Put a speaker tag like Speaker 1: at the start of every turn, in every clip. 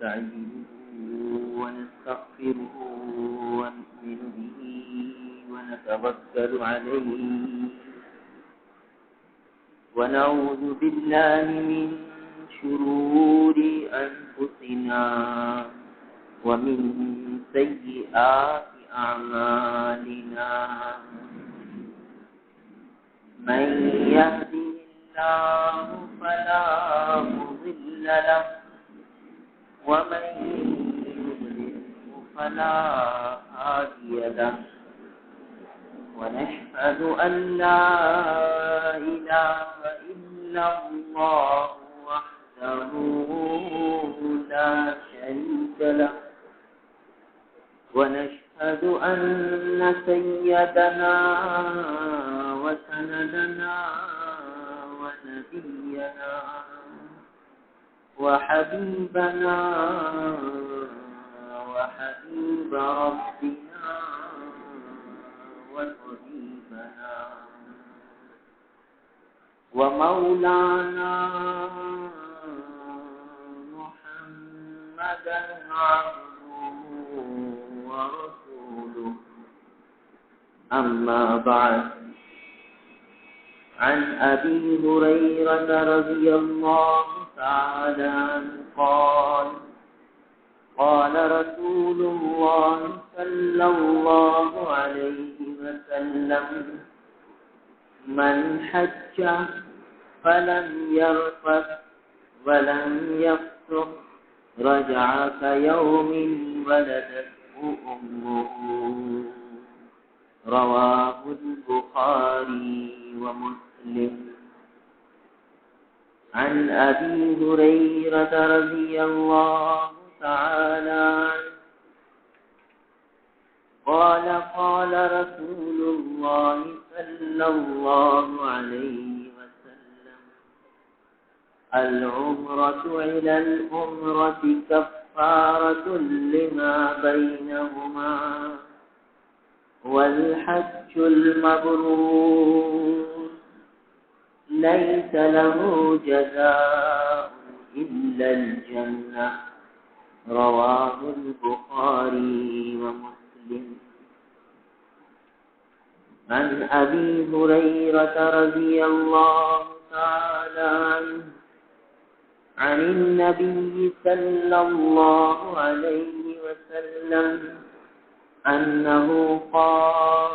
Speaker 1: ونستعينه ونستغفره ونؤمن به ونتوكل عليه ونعوذ بالله من شرور أنفسنا ومن سيئات أعمالنا من يهده الله فلا مضل له ومن يضلل فلا هادي له ونشهد أن لا إله إلا الله وحده لا شريك له ونشهد أن سيدنا وسندنا ونبينا وحبيبنا وحبيب ربنا وطبيبنا ومولانا محمدا عبده ورسوله أما بعد عن أبي هريرة رضي الله تعالى عنه قال رسول الله صلى الله عليه وسلم من حج فلم يرفث ولم يفسق رجع كيوم ولدته أمه رواه البخاري ومسلم عن أبي هريرة رضي الله تعالى عنه قال رسول الله صلى الله عليه وسلم العمرة إلى العمرة كفارة لما بينهما والحج المبرور ليس له جزاء إلا الجنة رواه البخاري ومسلم عن أبي هريرة رضي الله تعالى عنه عن النبي صلى الله عليه وسلم أنه قال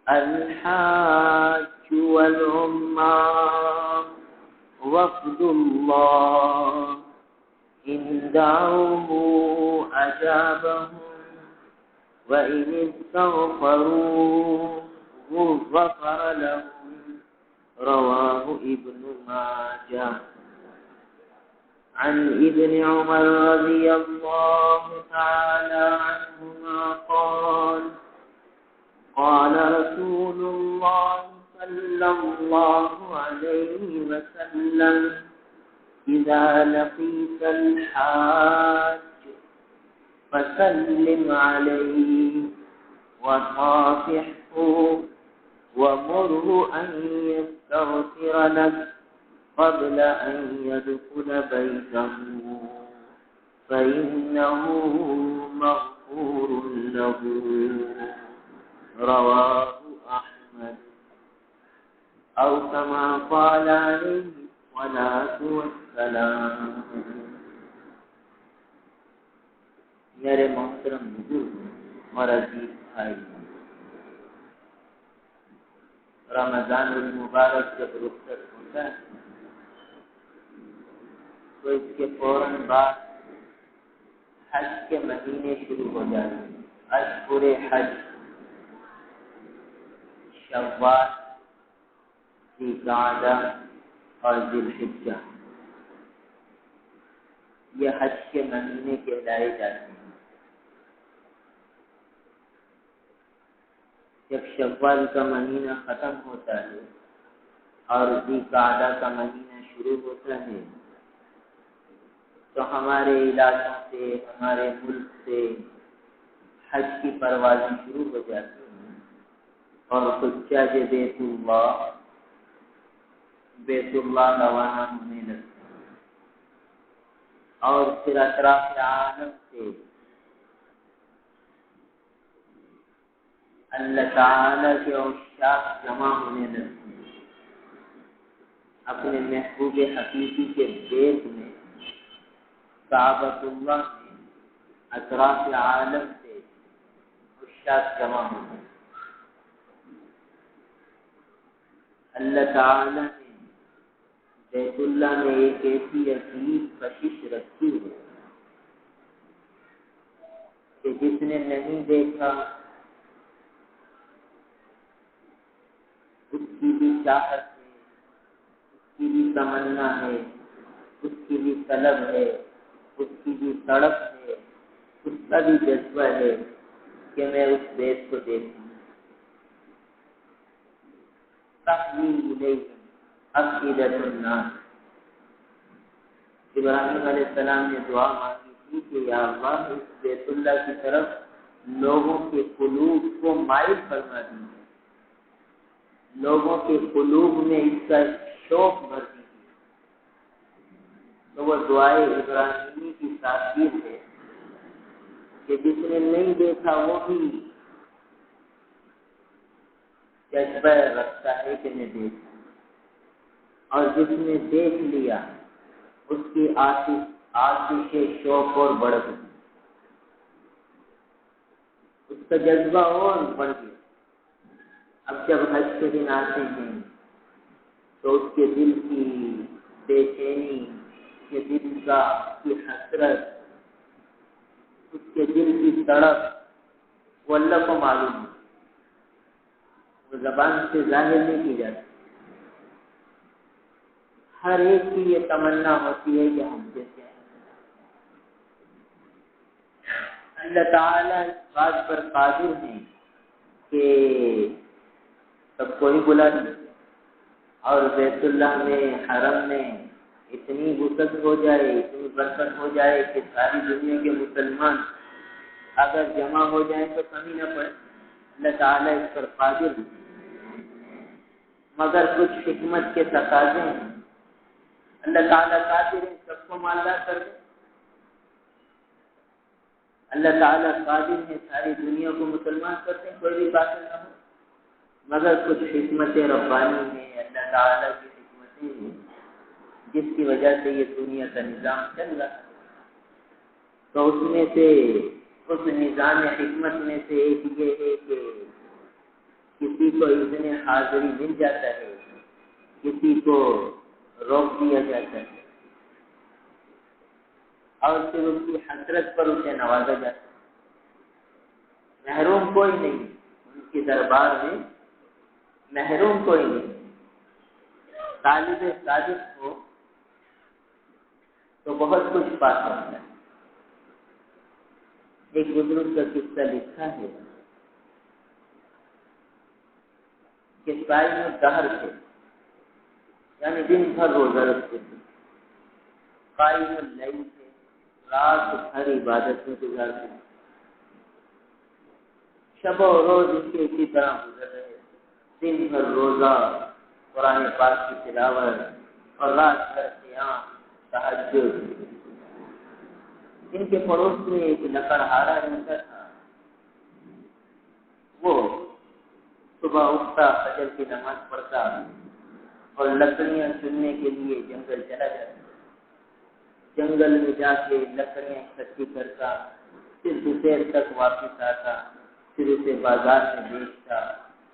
Speaker 1: الحاج والعمار وفد الله إن دعوه أجابهم وإن استغفروه غفر لهم رواه ابن ماجه عن ابن عمر رضي الله تعالى عنهما قال رسول الله صلى الله عليه وسلم إذا لقيت الحاج فسلم عليه وصافحه ومره أن يستغفر لك قبل أن يدخل بيته فإنه مغفور له رواه أحمد أو كما قال عليه الصلاة والسلام. میرے محترم بزرگ اور عزیز بھائی، رمضان المبارک جب رخصت ہوتا ہے تو اس کے فوراً بعد حج کے مہینے شروع ہو جاتے ہیں. اشہر حج شوال، ذوالقعدہ اور ذوالحجہ یہ حج کے مہینے کہلائے جاتے ہیں. جب شوال کا مہینہ ختم ہوتا ہے اور ذوالقعدہ کا مہینہ شروع ہوتا ہے تو ہمارے علاقوں سے، ہمارے ملک سے حج کی پروازیں شروع ہو جاتی ہیں اور حجاج بیت اللہ روانہ ہونے لگتے ہیں. اور پھر اطراف عالم سے اللہ تعالیٰ کے عشاق جمع ہونے لگتے ہیں اپنے محبوب حقیقی کے بیت میں، کعبۃ اللہ میں اطراف عالم سے عشاق جمع ہوتے ہیں۔ اللہ تعالیٰ نے بیت اللہ میں ایک ایسی عجیب کشش رکھی ہے کہ جس نے نہیں دیکھا اس کی بھی چاہت ہے، اس کی بھی تمنا ہے، اس کی بھی طلب ہے، اس کی بھی تڑپ ہے، اس کا بھی جذبہ ہے کہ میں اس بیت کو دیکھوں۔ تحوی الیہ افئدۃ الناس، ابراہیم علیہ السلام نے دعا مانگی تھی کہ یا اللہ اس بیت اللہ کی طرف لوگوں کے قلوب کو مائل فرما دیجیے، لوگوں کے قلوب میں اس کا شوق بھر دیجیے۔ تو وہ دعائے ابراہیمی کی تاثیر ہے کہ جس نے نہیں دیکھا وہ بھی جذبہ رکھتا ہے کہ میں دیکھوں، اور جس نے دیکھ لیا اس کی آتش شوق اور بڑھ گئی، اس کا جذبہ اور بڑھ گیا۔ اب جب حج کے دن آتے ہیں تو اس کے دل کی بے چینی، اس کے دل کی حسرت، اس کے دل کی تڑپ وہ اللہ کو معلوم ہے، وہ زبان سے ظاہر نہیں کی جاتی۔ ہر ایک کی یہ تمنا ہوتی ہے کہ ہم دیکھیں۔ اللہ تعالیٰ اس بات پر قادر ہیں کہ سب کو ہی بلا دیں اور بیت اللہ میں، حرم میں اتنی وسعت ہو جائے، اتنی برکت ہو جائے کہ ساری دنیا کے مسلمان اگر جمع ہو جائیں تو کمی نہ پڑے۔ اللہ تعالیٰ اس پر قادر ہے، مگر کچھ حکمت کے تقاضے ہیں۔ اللہ تعالیٰ قادر ہے سب کو مالدار کر دے، اللہ تعالیٰ قادر ہے ساری دنیا کو مسلمان کرتے، کوئی بھی باطل نہ ہو، مگر کچھ حکمتیں ربانی ہیں، اللہ تعالیٰ کی حکمتیں ہیں جس کی وجہ سے یہ دنیا کا نظام چل رہا ہے۔ تو اس میں سے، اس نظام حکمت میں سے ایک یہ ہے کہ کسی کو اذن حاضری مل جاتا ہے، کسی کو روک دیا جاتا ہے، اور پھر اس کی حسرت پر اسے نوازا جاتا ہے۔ محروم کوئی نہیں، ان کے دربار میں محروم کوئی نہیں۔ طالب صادق ہو تو بہت کچھ پا سکتا ہے۔ ایک بزرگ کا قصہ لکھا ہے کہ صائم الدہر تھے، یعنی دن بھر روزہ رکھتے تھے، قائم اللیل تھے، رات بھر عبادت میں گزارتے تھے، شب و روز ان کے اسی طرح گزر رہے، دن بھر روزہ، قرآن پاک کی تلاوت، اور رات بھر قیام، تہجد۔ ان کے پڑوس میں ایک لکڑہارا رہتا تھا، وہ صبح اٹھتا، فجر کی نماز پڑھتا اور لکڑیاں چننے کے لیے جنگل چلا جاتا، جنگل میں جا کے لکڑیاں اکٹھی کرتا، پھر دوپہر تک واپس آتا، پھر اسے بازار میں بیچتا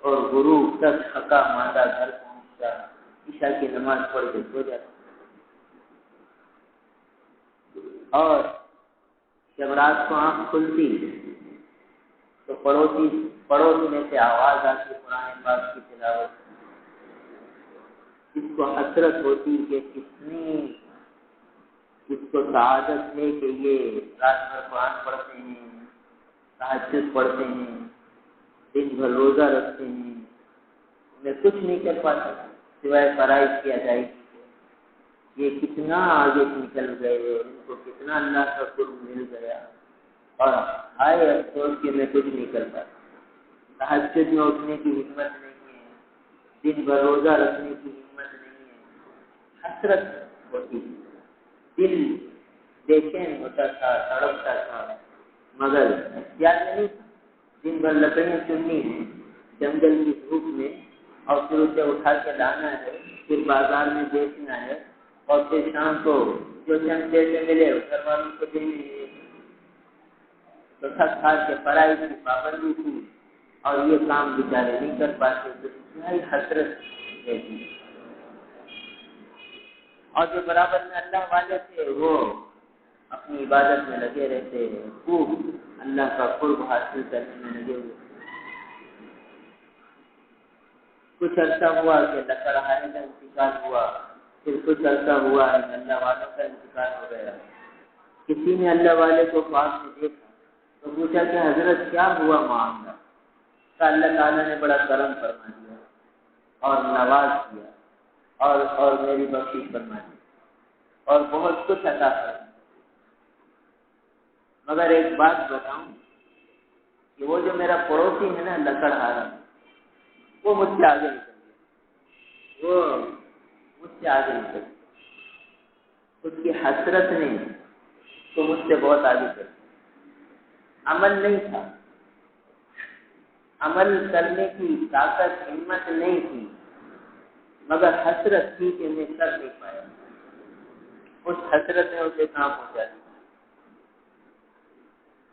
Speaker 1: اور غروب تک تھکا ماندہ گھر پہنچتا، عشاء کی نماز پڑھ کے سو جاتا۔ اور جب رات کو آنکھ کھلتی تو پڑوس میں سے آواز آتی قرآن پاک کی تلاوت، اس کو حسرت ہوتی کہ کتنی اس کو سعادت ہے کہ یہ رات بھر قرآن پڑھتے ہیں، تہجد پڑھتے ہیں، دن بھر روزہ رکھتے ہیں، میں کچھ نہیں کر پاتا سوائے فرائض کی ادائیگی کے۔ یہ کتنا آگے نکل گئے، ان کو کتنا اللہ کا قرب مل گیا، اور ہائے افسوس کہ میں کچھ نہیں کر پاتا۔ تہجد میں اٹھنے کی ہمت نہیں ہے، دن بھر روزہ رکھنے کی ہمت نہیں ہے، حسرت ہوتی ہے، دل بے چین ہوتا تھا، تڑپتا تھا، مگر احتیاط میں نہیں تھا۔ دن بھر لکڑیاں چننی ہے جنگل کی دھوپ میں، اور پھر اسے اٹھا کے لانا ہے، پھر بازار میں بیچنا ہے، اور پھر شام کو جو چند پیسے ملے گھر والوں کو دینے ہیں۔ تو تھک ہار کے پڑھائی کی پابندی تھی، اور یہ کام بیچارے نہیں کر پاتے، تو انتہائی حسرت رہتی۔ اور جو برابر میں اللہ والے تھے وہ اپنی عبادت میں لگے رہتے، خوب اللہ کا قرب حاصل کرنے میں لگے ہوئے۔ کچھ عرصہ ہوا کہ لکڑہارے کا انتقال ہوا، پھر کچھ عرصہ ہوا کہ اللہ والوں کا انتقال ہو گیا۔ کسی نے اللہ والے کو خواب میں دیکھا تو پوچھا کہ حضرت کیا ہوا معاملہ؟ تو اللہ تعالیٰ نے بڑا کرم فرما دیا اور نواز کیا اور میری بخشش فرما دی اور بہت کچھ عطا فرما۔ مگر ایک بات بتاؤں کہ وہ جو میرا پڑوسی ہے نا لکڑہارا، وہ مجھ سے آگے نکل گیا، اس کی حسرت نے تو مجھ سے بہت آگے چل گیا۔ عمل نہیں تھا، عمل کرنے کی طاقت ہمت نہیں تھی، مگر حسرت تھی کہ میں کر نہیں پایا۔ اس حسرت نے اسے کام پہنچا دیا۔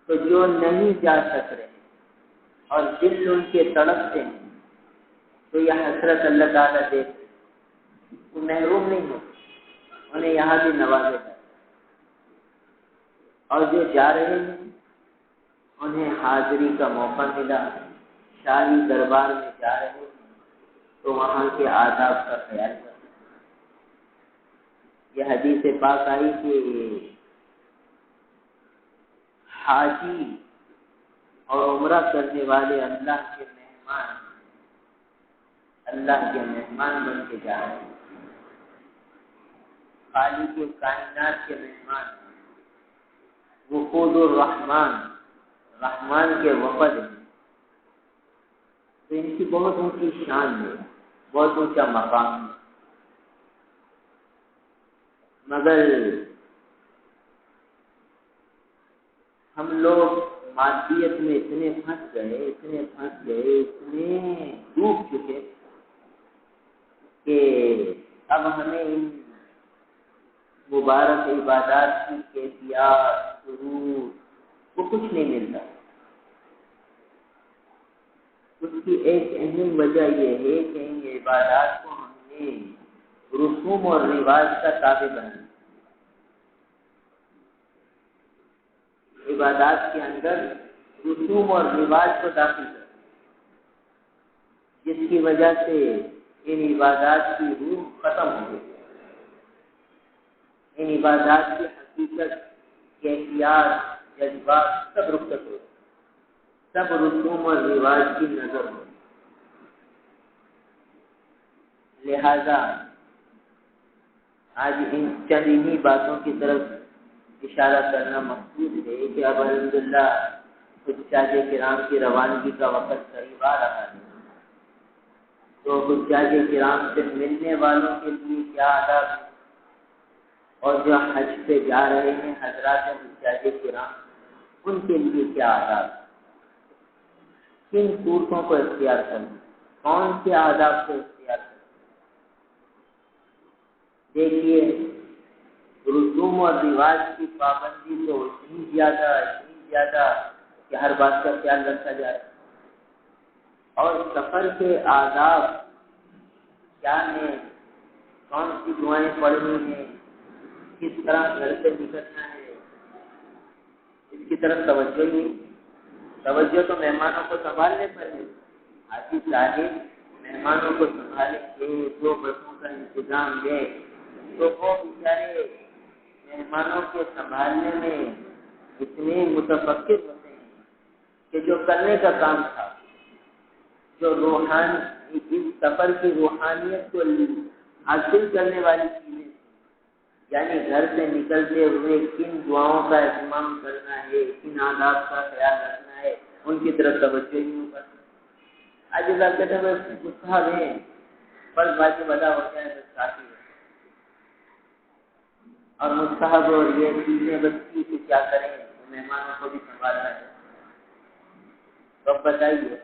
Speaker 1: تو جو نہیں جا سک رہے اور دل ان کے تڑپتے ہیں، تو یہ حسرت اللہ تعالیٰ دیکھتے، وہ محروم نہیں ہوتے، انہیں یہاں بھی نوازے گا۔ اور جو جا رہے ہیں انہیں حاضری کا موقع ملا، شاہی دربار میں جا رہے ہیں تو وہاں کے آداب کا خیال کریں۔ یہ حدیث پاک آئی کہ حاجی اور عمرہ کرنے والے اللہ کے مہمان بن کے جا رہے ہیں، خالق کے کائنات کے مہمان، وفود الرحمان، رحمان کے وفد ہیں۔ تو ان کی بہت اونچی شان ہے، بہت اونچا مقام ہے، مگر ہم لوگ مادیت میں اتنے پھنس گئے، اتنے ڈوب چکے کہ اب ہمیں ان مبارک عبادات کی کیفیات، سرور، وہ کچھ نہیں ملتا۔ اس کی ایک اہم وجہ یہ ہے کہ ان عبادات کو ہم نے رسوم اور رواج کا تابع بنا۔ عبادات کے اندر رسوم اور رواج کو داخل کر، جس کی وجہ سے ان عبادات کی روح ختم ہو گئی، ان عبادات کی حقیقت، کیفیات، جذبات سب رخصت ہو، سب رسوم اور رواج کی نظر ہو۔ لہذا آج ان چند انہی باتوں کی طرف اشارہ کرنا مقصود ہے کہ اب الحمدللہ حجاج کرام کی روانگی کا وقت قریب آ رہا ہے۔ تو حجاج کرام سے ملنے والوں کے لیے کیا آداب ہے، اور جو حج پہ جا رہے ہیں حضرات حجاج کرام، ان کے لیے کیا آداب ہے، کن صورتوں کو اختیار کرنا، کون سے آداب کو اختیار کرنا۔ دیکھیے، رسوم اور رواج کی پابندی تو اتنی زیادہ کہ ہر بات کا خیال رکھا جائے، اور سفر کے آداب کیا ہیں، کون سی دعائیں پڑھنی ہیں، کس طرح گھر سے نکلنا ہے، اس کی طرف توجہ تو مہمانوں کو سنبھالنے پر ہے۔ حاجی صاحب مہمانوں کو سنبھالیں گے، 2 بسوں کا انتظام دے، تو وہ بیچارے مہمانوں کے سنبھالنے میں اتنے متفکر ہوتے ہیں کہ جو کرنے کا کام تھا، جو روحانی اس سفر کی روحانیت کو حاصل کرنے والی چیزیں، یعنی گھر سے نکلتے ہوئے کن دعاؤں کا اہتمام کرنا ہے، کن آداب کا خیال رکھنا ہے، ان کی طرف توجہ ہی نہیں کرتے۔ آج اللہ کہتے ہیں بس مستحب ہے، بس باقی بدا ہو جائے بس کافی ہے۔ اور مستحب اور یہ چیزیں بچی کہ کیا کریں، مہمانوں کو بھی سنبھالنا ہے۔ تو اب بتائیے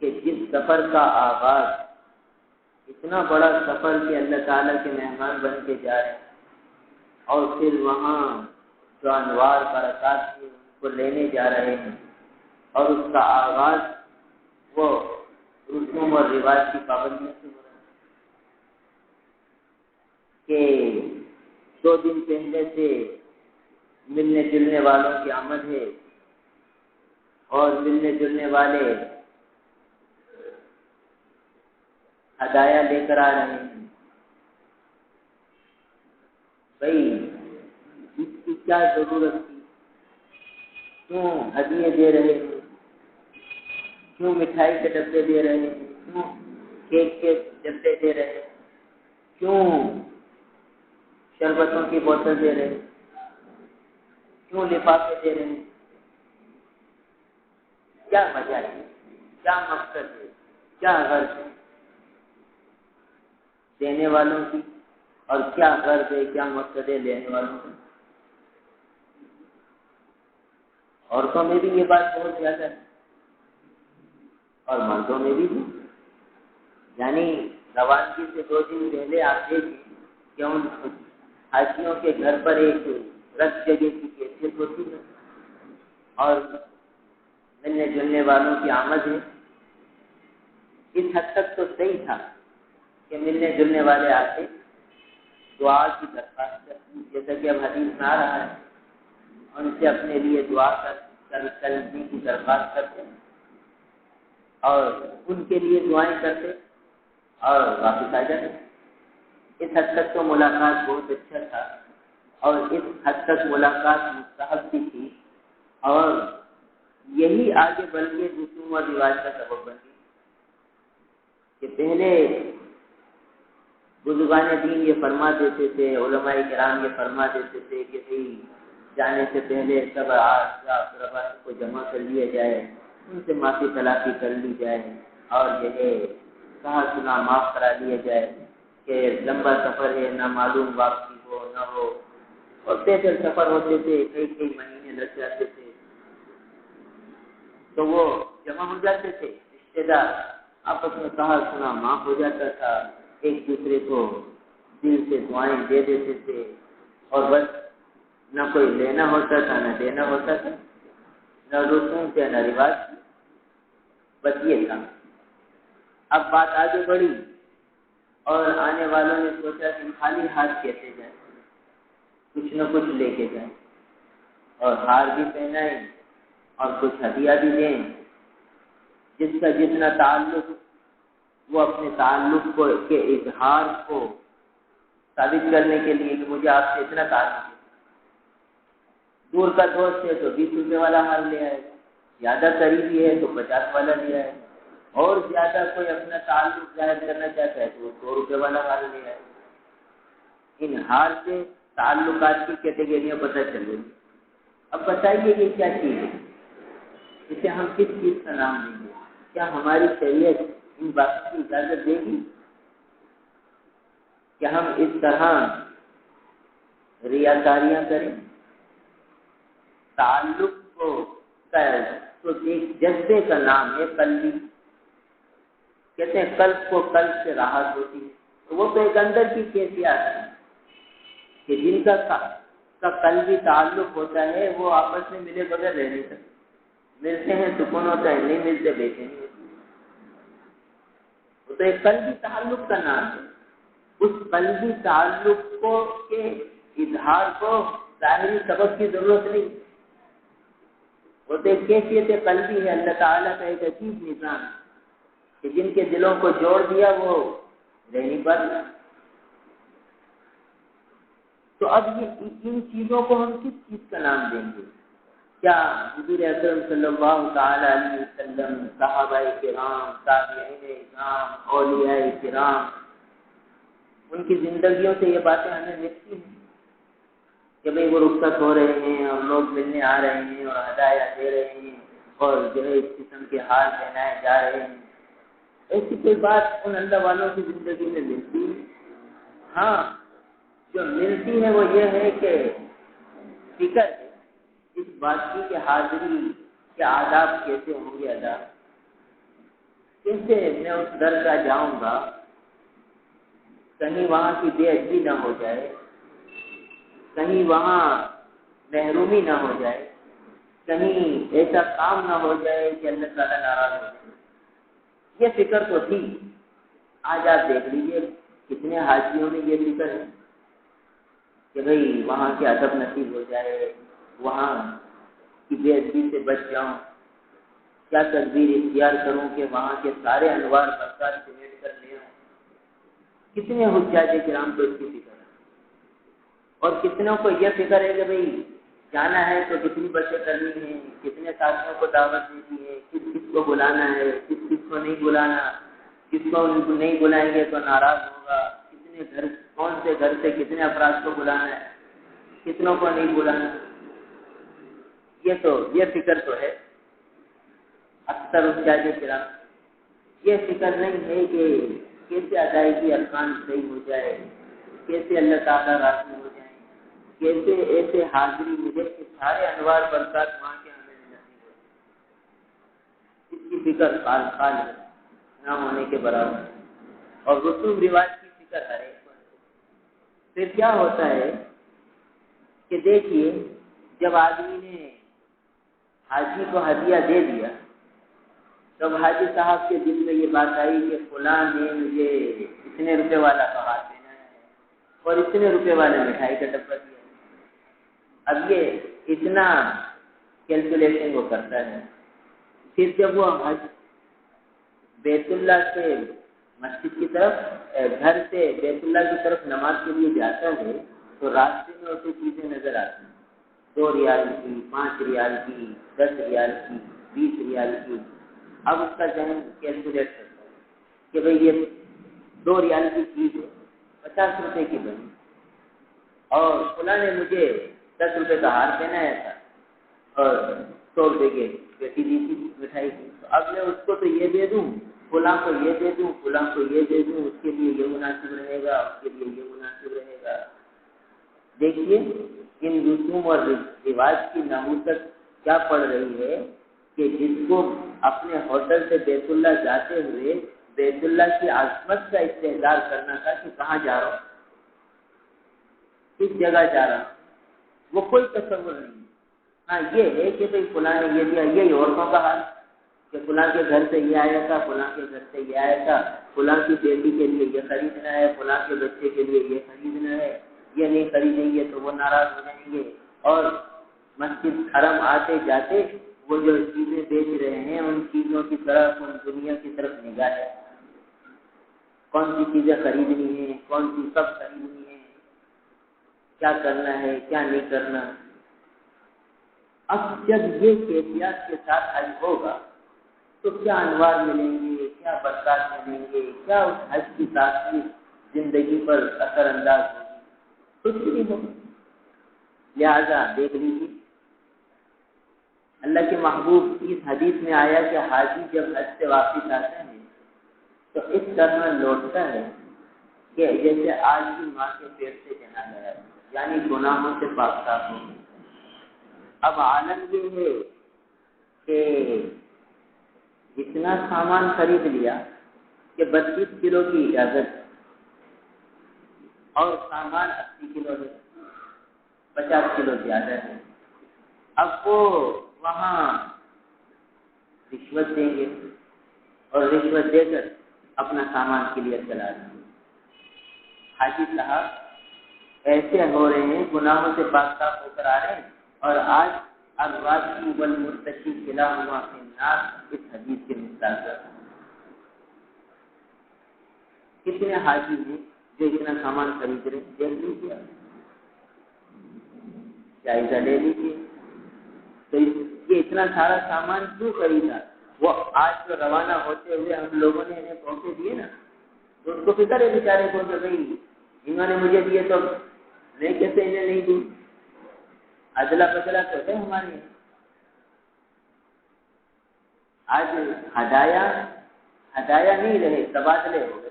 Speaker 1: کہ جس سفر کا آغاز اتنا بڑا سفر کہ اللہ تعالیٰ کے مہمان بن کے جا رہے ہیں، اور پھر وہاں جو انوار برکات ہیں ان کو لینے جا رہے ہیں، اور اس کا آغاز وہ رسوم اور رواج کی پابندیوں سے ہو رہا ہے کہ 2 دن پہلے سے ملنے جلنے والوں کی آمد ہے، اور ملنے جلنے والے ہدایہ لے کر آ رہے ہیں۔ بھائی اس کی کیا ضرورت تھی؟ کیوں ہدیے دے رہے ہیں؟ کیوں مٹھائی کے ڈبے دے رہے ہیں؟ کیوں کیک کے ڈبے دے رہے ہیں؟ کیوں شربتوں کی بوتل دے رہے ہیں؟ کیوں لفافے دے رہے ہیں؟ کیا وجہ ہے؟ کیا مقصد ہے؟ کیا غرض ہے دینے والوں کی، اور کیا غرض ہے، کیا مقصد ہے لینے والوں کی؟ عورتوں میں بھی یہ بات بہت زیادہ ہے اور مردوں میں بھی ہے۔ یعنی روانگی سے 2 دن پہلے آپ دیکھیں کہ ان حاجیوں کے گھر پر ایک رت جگہ کی کیفیت ہوتی ہے، اور ملنے جلنے والوں کی آمد ہے۔ اس حد تک تو صحیح تھا کہ ملنے جلنے والے آتے، دعا کی درخواست کرتے، جیسا کہ اب حدیث میں آ رہا ہے، ان سے اپنے لیے دعا کرنے کی درخواست کرتے اور ان کے لیے دعائیں کرتے اور واپس آ جاتے۔ اس حد تک تو ملاقات بہت اچھا تھا، اور اس حد تک ملاقات مستحب بھی تھی، اور یہی آگے بڑھ کے رسوم اور رواج کا سبب بن گئی کہ پہلے بزرگان دین یہ فرما دیتے تھے، علماء کرام یہ فرما دیتے تھے کہ بھئی جانے سے پہلے سب اقربا کو جمع کر لیا جائے، ان سے معافی تلافی کر لی جائے، اور یہ کہا سنا معاف کرا لیا جائے کہ لمبا سفر ہے، نہ معلوم واپسی ہو نہ ہو، اور پیدل سفر ہوتے تھے، کئی مہینے لگ جاتے تھے، تو وہ جمع ہو جاتے تھے رشتے دار، آپس میں کہا سنا معاف ہو جاتا تھا، ایک دوسرے کو دل سے دعائیں دے دیتے تھے، اور بس نہ کوئی لینا ہوتا تھا نہ دینا ہوتا تھا، نہ رسوم تھے نہ رواج تھے، بس یہ تھا۔ اب بات آگے بڑھی اور آنے والوں نے سوچا کہ خالی ہاتھ کیسے جائیں، کچھ نہ کچھ لے کے جائیں، اور ہار بھی پہنائیں اور کچھ ہدیہ بھی دیں، جس کا جتنا تعلق وہ اپنے تعلق کو کے اظہار کو ثابت کرنے کے لیے کہ مجھے آپ سے اتنا تعلق ہے۔ دور کا دوست ہے تو 20 روپے والا ہار لے آئے، زیادہ قریبی ہے تو 50 والا لے آئے، اور زیادہ کوئی اپنا تعلق ظاہر کرنا چاہتا ہے تو 100 روپے والا ہار لے آئے۔ ان ہار سے تعلقات کی کیٹیگریاں پتہ چل گئی۔ اب بتائیے یہ کیا چیز ہے، اسے ہم کس چیز کا نام دیں گے؟ کیا ہماری شریعت ان باتوں کی اجازت دے گی کہ ہم اس طرح ریاکاریاں کریں؟ تعلق کو تو ایک جذبے کا نام ہے قلبی، کہتے ہیں قلب کو قلب سے راحت ہوتی ہے، تو وہ تو ایک اندر کی کیفیات ہے کہ جن کا قلبی تعلق ہوتا ہے وہ آپس میں ملے بغیر رہ نہیں سکتے، ملتے ہیں سکون ہوتا ہے، نہیں ملتے بے چینی ہوتی ہے۔ وہ تو ایک قلبی تعلق کا نام ہے۔ اس قلبی تعلق کو کے اظہار کو ظاہری سبب کی ضرورت نہیں، وہ تو ایک کیفیت قلبی ہے، اللہ تعالیٰ کا ایک عجیب نظام کہ جن کے دلوں کو جوڑ دیا وہ رہ نہیں پاتے۔ تو اب یہ ان چیزوں کو ہم کس چیز کا نام دیں گے؟ کیا حضور اکرم صلی اللہ تعالی علیہ وسلم، صحابہ کرام، تابعین کرام، اولیاء کرام، ان کی زندگیوں سے یہ باتیں ہمیں ملتی ہیں کہ بھئی وہ رخصت ہو رہے ہیں اور لوگ ملنے آ رہے ہیں اور ہدایہ دے رہے ہیں اور جو ہے اس قسم کے ہار پہنائے جا رہے ہیں؟ ایسی کوئی بات ان اللہ والوں کی زندگی میں ملتی ہے؟ ہاں، جو ملتی ہے وہ یہ ہے کہ فکر ہے اس بات کی کہ حاضری کے آداب کیسے ہوں گے ادا، کیسے میں اس در کا جاؤں گا، کہیں وہاں کی بے ادبی نہ ہو جائے، کہیں وہاں محرومی نہ ہو جائے، کہیں ایسا کام نہ ہو جائے کہ اللہ تعالیٰ ناراض ہو جائے۔ یہ فکر تو تھی۔ آج آپ دیکھ لیجیے کتنے حاجیوں میں یہ فکر ہے کہ بھئی وہاں کے ادب نصیب ہو جائے، وہاں کی بے ادبی سے بچ جاؤں، کیا تدبیر اختیار کروں کہ وہاں کے سارے انوار برکات سمیٹ کر لے آؤں۔ کتنے حجاج کرام کو اس کی فکر ہے، اور کتنوں کو یہ فکر ہے کہ بھئی جانا ہے تو کتنی بچیں کرنی ہے، کتنے ساتھیوں کو دعوت دینی ہے، کس کس کو بلانا ہے، کس کس کو نہیں بلانا، کس کو نہیں بلائیں گے تو ناراض ہوگا، کتنے گھر، کون سے گھر سے کتنے افراد کو بلانا ہے، کتنوں کو نہیں بلانا۔ یہ فکر تو ہے اکثر حجاج کرام۔ یہ فکر نہیں ہے کہ کیسے ادائیگی ارکان صحیح ہو جائے، کیسے اللہ تعالیٰ راضی ہو جائیں، کیسے ایسے حاضری مجھے کہ سارے انوار برکات وہاں کے ہمیں نصیب ہو۔ اس کی فکر خال خال ہے، نہ ہونے کے برابر ہے، اور رسوم رواج کی فکر ہر ایک پر۔ پھر کیا ہوتا ہے کہ دیکھیے جب آدمی نے حاجی کو ہدیہ دے دیا، تب حاجی صاحب کے دل میں یہ بات آئی کہ فلاں نے مجھے اتنے روپے والا پہاڑ دینا ہے اور اتنے روپے والے مٹھائی کا ڈبہ دیا ہے۔ اب یہ اتنا کیلکولیشن وہ کرتا ہے۔ پھر جب وہ بیت اللہ سے مسجد کی طرف، گھر سے بیت اللہ کی طرف نماز کے لیے جاتا ہے تو راستے میں اسے چیزیں نظر آتی ہیں، 2 ریال کی، 5 ریال کی، 10 ریال کی، 20 ریال کی۔ اب اس کا ذہن کیلکولیٹ کرتا ہے کہ بھئی یہ 2 ریال کی چیز ہے، 50 روپے کی بنی، اور فلاں نے مجھے 10 روپے کا ہار پہنایا تھا اور 100 روپے کی پیٹی دی تھی مٹھائی کی، تو اب میں اس کو تو یہ دے دوں، فلاں کو یہ دے دوں، فلاں کو یہ دے دوں، اس کے لیے یہ مناسب رہے گا، اس کے لیے یہ مناسب رہے گا۔ دیکھیے ان رسوم اور رواج کی نحوست کیا پڑ رہی ہے کہ جس کو اپنے ہوٹل سے بیت اللہ جاتے ہوئے بیت اللہ کی عظمت کا استحضار کرنا تھا کہ کہاں جا رہا ہوں، کس جگہ جا رہا ہوں، وہ کوئی تصور نہیں۔ ہاں یہ ہے کہ بھئی فلاں نے یہ دیا، یہی عورتوں کا حال کہ فلاں کے گھر سے یہ آیا تھا، فلاں کے گھر سے یہ آیا تھا، فلاں کی بیٹی کے لیے یہ خریدنا ہے، فلاں کے بچے کے لیے یہ خریدنا ہے، یہ نہیں خریدیں گے تو وہ ناراض ہو جائیں گے۔ اور مسجد حرم آتے جاتے وہ جو چیزیں بیچ رہے ہیں ان چیزوں کی طرف، ان دنیا کی طرف نگاہ ہے، کون سی چیزیں خریدنی ہیں، کون سی سب خریدنی ہے، کیا کرنا ہے کیا نہیں کرنا۔ اب جب یہ کیفیات کے ساتھ حج ہوگا تو کیا انوار ملیں گے، کیا برکات ملیں گے، کیا اس حج کی تاثیر زندگی پر اثر انداز ہوگی، کچھ نہیں ہوگا۔ لہذا دیکھ لیجیے اللہ کے محبوب اس حدیث میں آیا کہ حاجی جب حج سے واپس آتا ہے تو اس طرح لوٹتا ہے کہ جیسے آج کی ماں کے پیٹ سے جنا گیا، یعنی گناہوں سے پاک صاف ہو۔ اب عالم یہ ہے کہ اتنا سامان خرید لیا کہ 32 کلو کی اجازت اور سامان 80 کلو ہے، 50 کلو زیادہ ہے۔ اب وہ وہاں رشوت دیں گے اور رشوت دے کر اپنا سامان کلیئر کرا دیں گے۔ حاجی صاحب ایسے ہو رہے ہیں، گناہوں سے پاک صاف ہو کر آ رہے ہیں، اور آج الراجی والمرتشی کلاہما فی النار اس حدیث کے مثال پر کتنے حاجی ہیں جو اتنا سامان خرید رہے ہیں؟ دیکھ لیجیے، جائزہ لے لیجیے تو یہ اتنا سارا سامان کیوں خریدا؟ وہ آج تو روانہ ہوتے ہوئے ہم لوگوں نے انہیں تحفے دیے نا، تو اس کو فکر ہے بیچارے کو کہ بھائی انہوں نے مجھے دیے تو میں کیسے انہیں نہیں دوں، ادلا بدلا تو ہے ہمارے یہاں۔ آج ہدایا نہیں رہے، تبادلے ہو گئے۔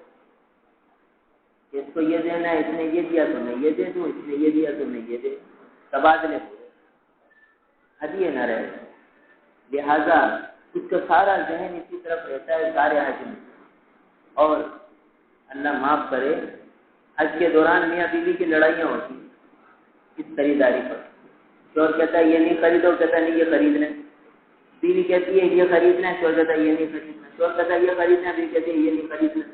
Speaker 1: اس کو یہ دینا ہے، اس نے یہ دیا تو میں یہ دے دوں، اس نے یہ دیا تو میں یہ دے دوں، تبادلے ہو گئے، ہدیے نہ رہے۔ لہذا اس کا سارا ذہن اسی طرف رہتا ہے سارے حج میں۔ اور اللہ معاف کرے، حج کے دوران میاں بیوی کی لڑائیاں ہوتی ہیں اس خریداری پر۔ شوہر کہتا ہے یہ نہیں خریدو، کہتا ہے نہیں یہ خرید لیں۔ بیوی کہتی ہے یہ خریدنا ہے، شوہر کہتا ہے یہ نہیں خریدنا۔ شوہر کہتا ہے یہ خریدنا ہے، بیوی کہتی ہے یہ نہیں خریدنا۔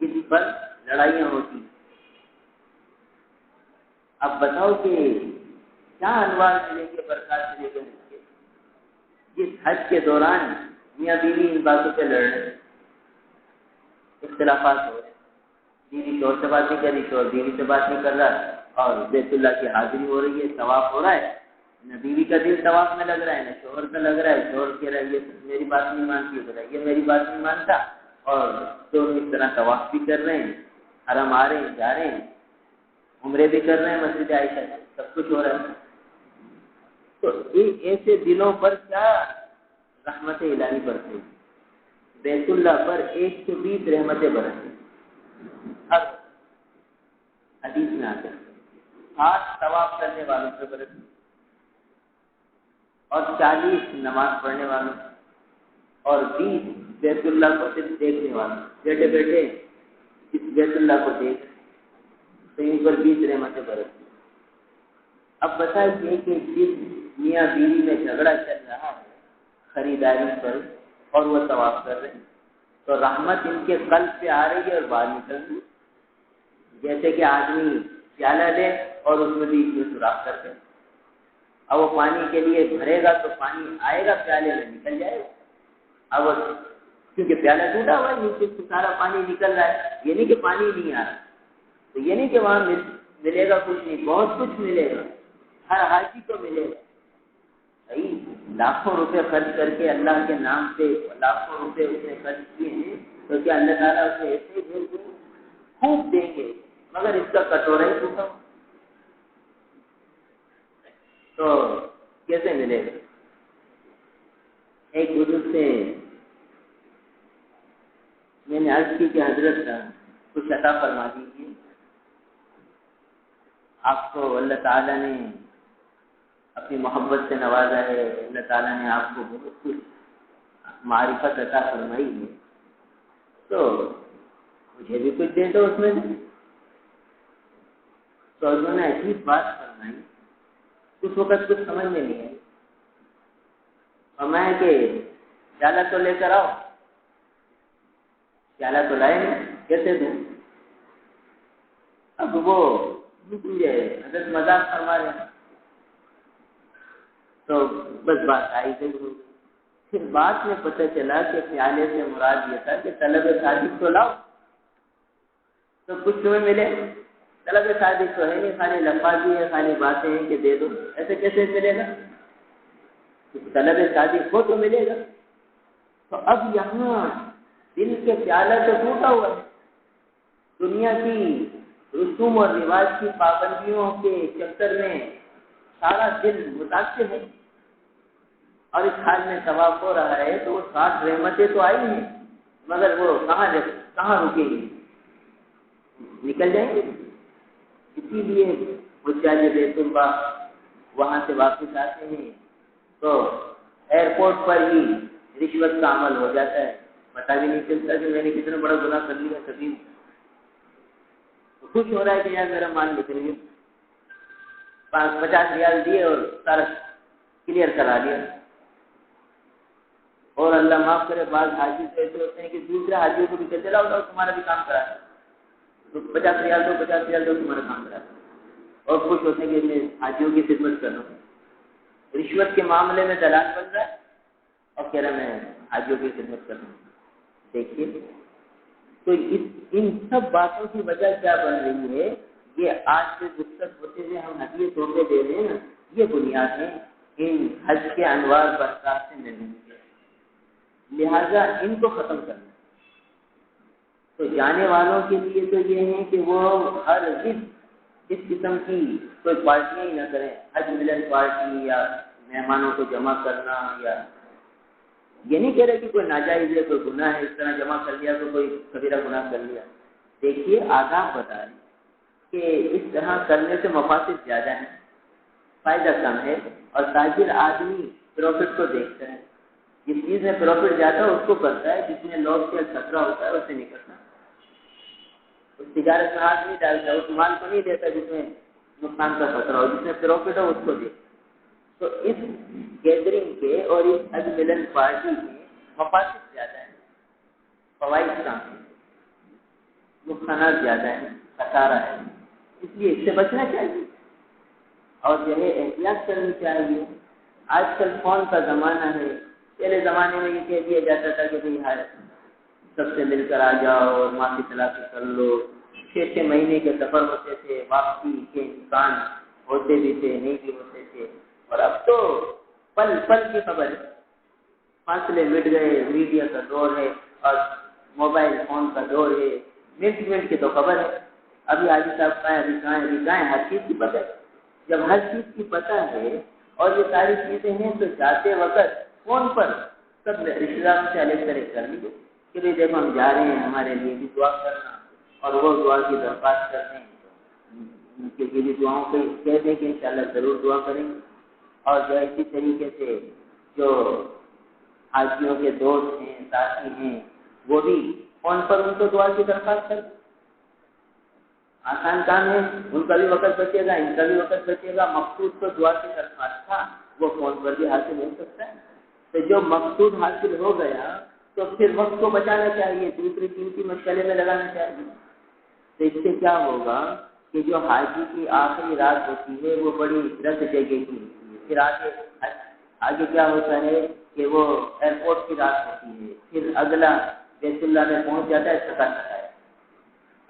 Speaker 1: کسی پر لڑائیاں ہوتی۔ اب بتاؤ کہ کیا انوار ملیں گے، برکات ملے گی جس حج کے دوران میاں بیوی ان باتوں پہ لڑ رہے ہیں، اختلافات ہو رہے ہیں، بیوی شوہر سے بات نہیں کر رہی، شوہر بیوی سے بات نہیں کر رہا، اور بیت اللہ کی حاضری ہو رہی ہے، طواف ہو رہا ہے، نہ بیوی کا دل طواف میں لگ رہا ہے نہ شوہر کا لگ رہا ہے۔ شوہر کہہ رہا ہے یہ میری بات نہیں مانتی ہے، یہ میری بات نہیں مانتا، اور دونوں اس طرح طواف بھی کر رہے ہیں، حرم آ رہے ہیں، جا رہے ہیں، عمرے بھی کر رہے ہیں مسجد عائشہ سے، سب کچھ ہو رہا ہے۔ تو ایسے دلوں پر کیا رحمت الہی برسے، بیت اللہ پر 120 رحمتیں برسیں۔ اب حدیث میں آتے ہیں 8 طواف کرنے والوں سے برسیں اور 40 نماز پڑھنے والوں اور 20 بیت اللہ کو صرف دیکھنے والوں، بیٹھے بیٹھے اس بیت اللہ کو دیکھ تو ان پر 20 رحمتیں برسیں۔ اب بتائیے کہ جس میاں بیوی میں جھگڑا چل رہا ہے خریداری پر اور وہ طواف کر رہے ہیں، تو رحمت ان کے قلب پہ آ رہی ہے اور باہر نکل رہی ہے۔ جیسے کہ آدمی پیالہ لے اور اس میں بیچ میں سوراخ کر دے، اب وہ پانی کے لیے بھرے گا تو پانی آئے گا پیالے میں، نکل جائے گا۔ اب کیونکہ پیالہ ٹوٹا ہوا ہے، نیچے سے سارا پانی نکل رہا ہے، یہ نہیں کہ پانی نہیں آ رہا، تو یہ نہیں کہ وہاں ملے گا کچھ نہیں، بہت کچھ ملے گا، ہر حاجی کو ملے گا۔ لاکھوں روپے خرچ کر کے اللہ کے نام پہ لاکھوں روپے اس نے خرچ کیے ہیں، تو کیا اللہ تعالیٰ اسے ایسے ہی بھیج دیں گے؟ خوب دیں گے، مگر اس کا کٹورا ہی ٹوٹا تو کیسے ملے گا؟ ایک بزرگ سے میں نے عرض کی کہ حضرت کچھ عطا فرما دیجیے، آپ کو اللہ تعالیٰ نے اپنی محبت سے نوازا ہے، اللہ تعالیٰ نے آپ کو بہت کچھ معرفت عطا فرمائی ہے، تو مجھے بھی کچھ دے دو اس میں سے۔ تو انہوں نے عجیب بات فرمائی، اس وقت کچھ سمجھ میں نہیں آئی، اور میں کہ پیالہ تو لے کر آؤ، پیالہ تو لائے نہیں، کیسے دوں؟ اب وہ مجھے حضرت مذاق فرما رہے ہیں، تو بس بات آئی گئی ہو گئی۔ پھر بعد میں پتہ چلا کہ پیالے سے مراد یہ تھا کہ طلب صادق تو لاؤ تو کچھ تمہیں ملے۔ طلب صادق تو ہے نہیں، خالی لفاظی ہے، خالی باتیں ہیں کہ دے دو، ایسے کیسے ملے گا؟ طلب صادق ہو تو ملے گا۔ تو اب یہاں دل کے پیالہ تو ٹوٹا ہوا ہے، دنیا کی رسوم اور رواج کی پابندیوں کے چکر میں سارا دل متاثر ہے، اور اس حال میں طواف ہو رہا ہے تو وہ 60 رحمتیں تو آئی ہیں، مگر وہ کہاں رکیں گی؟ نکل جائیں گے۔ اسی لیے حجاج بیت اللہ وہاں سے واپس آتے ہیں تو ایئرپورٹ پر ہی رشوت کا عمل ہو جاتا ہے، پتہ بھی نہیں چلتا کہ میں نے کتنا بڑا گناہ کر لیا۔ کبھی خوش ہو رہا ہے کہ یار میرا مال نکل گیا، 50 ریال دیے اور سارا کلیئر کرا دیا۔ اور اللہ معاف کرے، بعض حاجی تو ایسے ہوتے ہیں کہ دوسرے حاجیوں کو بھی کہتے لاؤ تمہارا بھی کام کرا ہے، تو 50 ریال دو تمہارا کام کرا ہے، اور خوش ہوتے ہیں کہ میں حاجیوں کی خدمت کر رہا ہوں۔ رشوت کے معاملے میں دلال بن رہا ہے اور کہہ رہا میں حاجیوں کی خدمت کر رہا ہوں۔ دیکھیے تو ان سب باتوں کی وجہ کیا بن رہی ہے؟ یہ آج سے گفتگو ہوتے ہوئے ہم ہدیے تحفے دے رہے ہیں نا، یہ بنیاد ہے ان حج کے انوار برکات سے ملنے کے، لہذا ان کو ختم کرنا۔ تو جانے والوں کے لیے تو یہ ہے کہ وہ ہر اس قسم کی کوئی پارٹیاں ہی نہ کریں، حج ملن پارٹی یا مہمانوں کو جمع کرنا، یا یہ نہیں کہہ رہے کہ کوئی ناجائز ہے، کوئی گناہ ہے، اس طرح جمع کر لیا تو کوئی کبیرہ گناہ کر لیا۔ دیکھیے آداب بتا رہے کہ اس طرح کرنے سے مفاسد زیادہ ہیں، فائدہ کم ہے، اور تاجر آدمی پروفٹ کو دیکھتا ہے، جس چیز میں پروفٹ زیادہ ہے اس کو کرتا ہے، جس میں لاس یا خطرہ ہوتا ہے اسے نہیں کرتا۔ اس تجارت میں ہاتھ نہیں ڈالتا، اس مال کو نہیں دیتا جس میں نقصان کا خطرہ ہو، جس میں پروفٹ ہو اس کو دیتا۔ تو اس گیدرنگ کے اور اس حج ملن پارٹی میں مفاسد زیادہ ہیں، فوائد کم ہیں، نقصانات زیادہ ہیں، خسارہ ہے، اس لیے اس سے بچنا چاہیے اور جو ہے احتیاط کرنی چاہیے۔ آج کل فون کا زمانہ ہے، پہلے زمانے میں یہ کہہ دیا جاتا تھا کہ بھائی سب سے مل کر آ جاؤ اور معافی تلافی کر لو، 6 مہینے کے سفر ہوتے تھے، واپسی کے امکان ہوتے بھی تھے نہیں بھی ہوتے تھے، اور اب تو پل پل کی خبر ہے، فاصلے مٹ گئے، میڈیا کا دور ہے اور موبائل فون کا دور ہے، منٹ منٹ کی تو خبر ہے، ابھی حاجی صاحب کہاں ابھی کہاں ہر چیز کی پتہ ہے۔ جب ہر چیز کی پتہ ہے اور یہ ساری چیزیں ہیں تو جاتے وقت فون پر سب رشتے داروں سے الگ طرح کر لیجیے کہ بھائی دیکھو ہم جا رہے ہیں، ہمارے لیے بھی دعا کرنا، اور وہ دعا کی درخواست کرتے ہیں ان کے لیے دعاؤں کو کہہ دیں کہ انشاءاللہ ضرور دعا کریں گے۔ اور جو اسی طریقے سے جو حاجیوں کے دوست ہیں، ساتھی ہیں، وہ بھی فون پر ان کو دعا کی درخواست کریں۔ آسان کام ہے، ان کا بھی وقت بچے گا، ان کا بھی وقت بچے گا۔ مقصود تو دعا کی درخواست تھا، وہ فون پر بھی حاصل ہو سکتا ہے۔ تو جو مقصود حاصل ہو گیا تو پھر وقت کو بچانا چاہیے، دوسری قیمتی مشغلے میں لگانا چاہیے۔ تو اس سے کیا ہوگا کہ جو حاجی کی آخری رات ہوتی ہے وہ بڑی رت جگہ کی ہوتی ہے، پھر آگے کیا ہوتا ہے کہ وہ ایئرپورٹ کی رات ہوتی ہے، پھر اگلا بیت اللہ میں پہنچ جاتا ہے تھکا تھکایا۔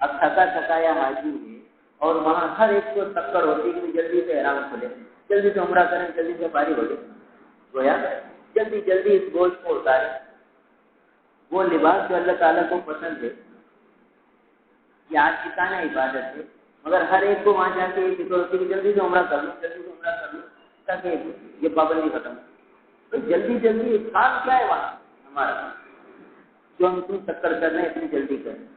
Speaker 1: اب تھکا تھکایا حاجی ہے اور وہاں ہر ایک کو ٹکر ہوتی ہے کہ جلدی سے احرام کھولے، جلدی سے عمرہ کریں، جلدی سے فارغ ہو جائے، گویا جلدی جلدی اس بوجھ کو اتارے۔ وہ لباس جو اللہ تعالیٰ کو پسند ہے، یہ آج ٹھکانا عبادت ہے، مگر ہر ایک کو وہاں جا کے یہ فکر ہوتی ہے کہ جلدی سے عمرہ کر لوں، جلدی سے عمرہ کر لوں تاکہ یہ پابندی ختم ہو۔ تو جلدی جلدی کام کیا ہے وہاں ہمارا، جو ہم اتنی ٹکر کر رہے ہیں اتنی جلدی کر لیں،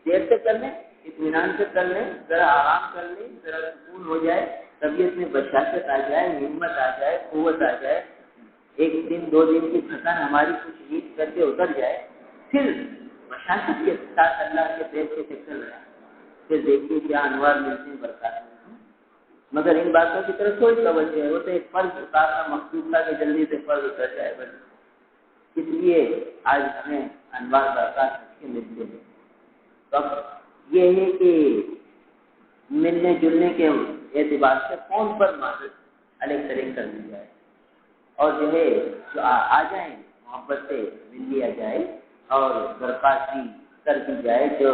Speaker 1: دیر سے کر لیں، اطمینان سے کر لیں، ذرا آرام کر لیں، ذرا سکون ہو جائے، طبیعت میں بشاشت آ جائے، ہمت آ جائے، قوت آ جائے، ایک دن 2 دن کی تھکان ہماری کچھ نیند کر کے اتر جائے، پھر بشاشت کے ساتھ اللہ کے پیٹ کے چکر لگائیں، پھر دیکھیے کیا انوار ملتے ہیں، برکات ملتی ہیں۔ مگر ان باتوں کی طرف کوئی توجہ ہے، وہ تو ایک فرض اتارنا مقصود تھا کہ جلدی سے فرض اتر جائے، بس اس لیے آج ہمیں انوار برکات اچھے ملتے ہیں۔ اب یہ ہے کہ ملنے جلنے کے اعتبار سے فون پر معذرت الگ طرح کر دی جائے، اور جو ہے جو آ جائیں محبت سے مل لیا جائے اور درخواست بھی کر دی جائے۔ جو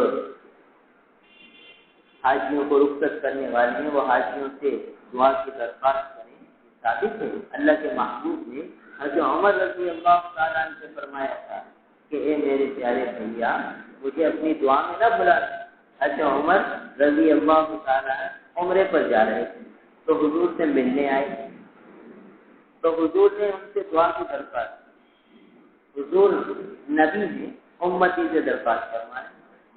Speaker 1: حاجیوں کو رخصت کرنے والے ہیں وہ حاجیوں سے دعا کی درخواست کریں۔ ثابت ہے اللہ کے محبوب نے حضرت عمر رضی اللہ تعالیٰ عنہ سے فرمایا تھا کہ اے میرے پیارے بھیا مجھے اپنی دعا میں نہ بھلا۔ حضرت عمر رضی اللہ تعالیٰ عمرے پر جا رہے تھے تو حضور سے ملنے آئے، تو حضور نے ان سے دعا کی درخواست کی۔ حضور نبی نے امتی سے درخواست فرمائی۔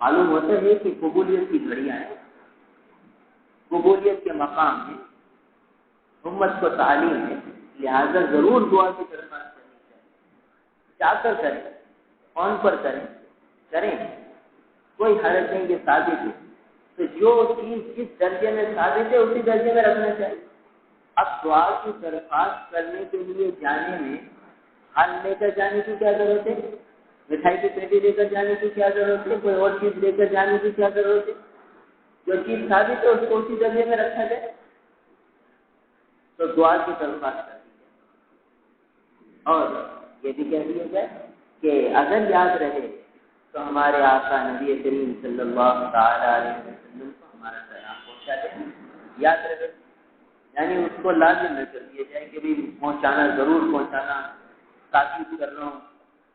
Speaker 1: معلوم ہوتا ہے کہ قبولیت کی گھڑیاں ہیں، قبولیت کے مقام ہیں، امت کو تعلیم ہے، لہذا ضرور دعا کی درخواست کرنی چاہیے۔ جا کر کریں، فون پر کریں، کوئی حرج نہیں، یہ ثابت ہے۔ تو جو چیز جس درجے میں ثابت ہے اسی درجے میں رکھنا چاہیے۔ اب دعا کی درخواست کرنے کے لیے جانے میں پھل لے کر جانے کی کیا ضرورت ہے، مٹھائی کی پیٹی لے کر جانے کی کیا ضرورت ہے، کوئی اور چیز لے کر جانے کی کیا ضرورت ہے؟ جو چیز ثابت ہے اس کو اسی درجے میں رکھا جائے تو دعا کی درخواست کر دی جائے، اور یہ بھی کہہ دیا جائے کہ اگر یاد رہے تو ہمارے آقا نبی کریم صلی اللہ تعالی علیہ وسلم کو ہمارا پیغام پہنچا دیں، یاد رہے، یعنی اس کو لازم نہ کر دیا جائے کہ بھی پہنچانا، ضرور پہنچانا، تاکید کر رہا ہوں،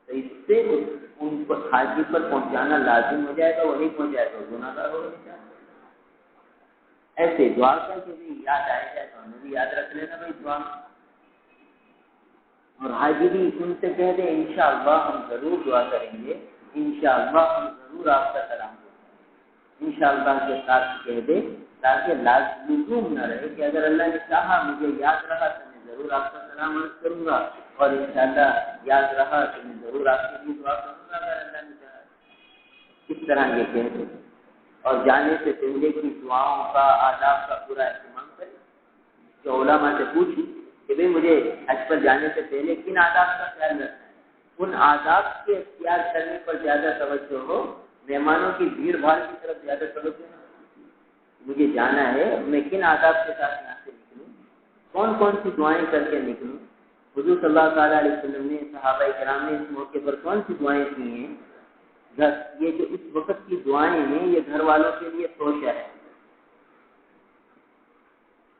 Speaker 1: تو اس سے ان کو حاجی پر پہنچانا لازم ہو جائے گا، وہ نہیں پہنچائے تو گناہ گار ہو جائے گا۔ ایسے دعا کر کے بھی یاد آئے جائے تو ہمیں بھی یاد رکھ لینا بھائی دعا، اور حاجی بھی ان سے کہہ دیں انشاءاللہ ہم ضرور دعا کریں گے، انشاءاللہ ہم ضرور آپ کا سلام انشاءاللہ کے ساتھ کہہ دے تاکہ لازم نہ رہے کہ اگر اللہ نے چاہا مجھے یاد رہا تو میں ضرور آپ کا سلام عرض کروں گا، اور انشاءاللہ یاد رہا تو میں ضرور آپ کے لیے دعا کروں گا اگر اللہ نے چاہا۔ اس طرح یہ کہہ دے اور جانے سے پہلے کی دعاؤں کا آداب کا پورا اہتمام کرے۔ جو علماء سے پوچھی کہ بھئی مجھے حج پر جانے سے پہلے کن آداب کا خیال رکھنا ہے، ان آداب کے اختیار کرنے پر زیادہ توجہ ہو، مہمانوں کی بھیڑ بھاڑ کی طرف زیادہ توجہ نہ ہو۔ مجھے جانا ہے، میں کن آداب کے ساتھ یہاں سے نکلوں، کون کون سی دعائیں کر کے نکلوں۔ حضور صلی اللہ تعالیٰ علیہ وسلم نے، صحابہ کرام نے اس موقع پر کون سی دعائیں کی ہیں؟ یہ جو اس وقت کی دعائیں ہیں یہ گھر والوں کے لیے توشہ ہے۔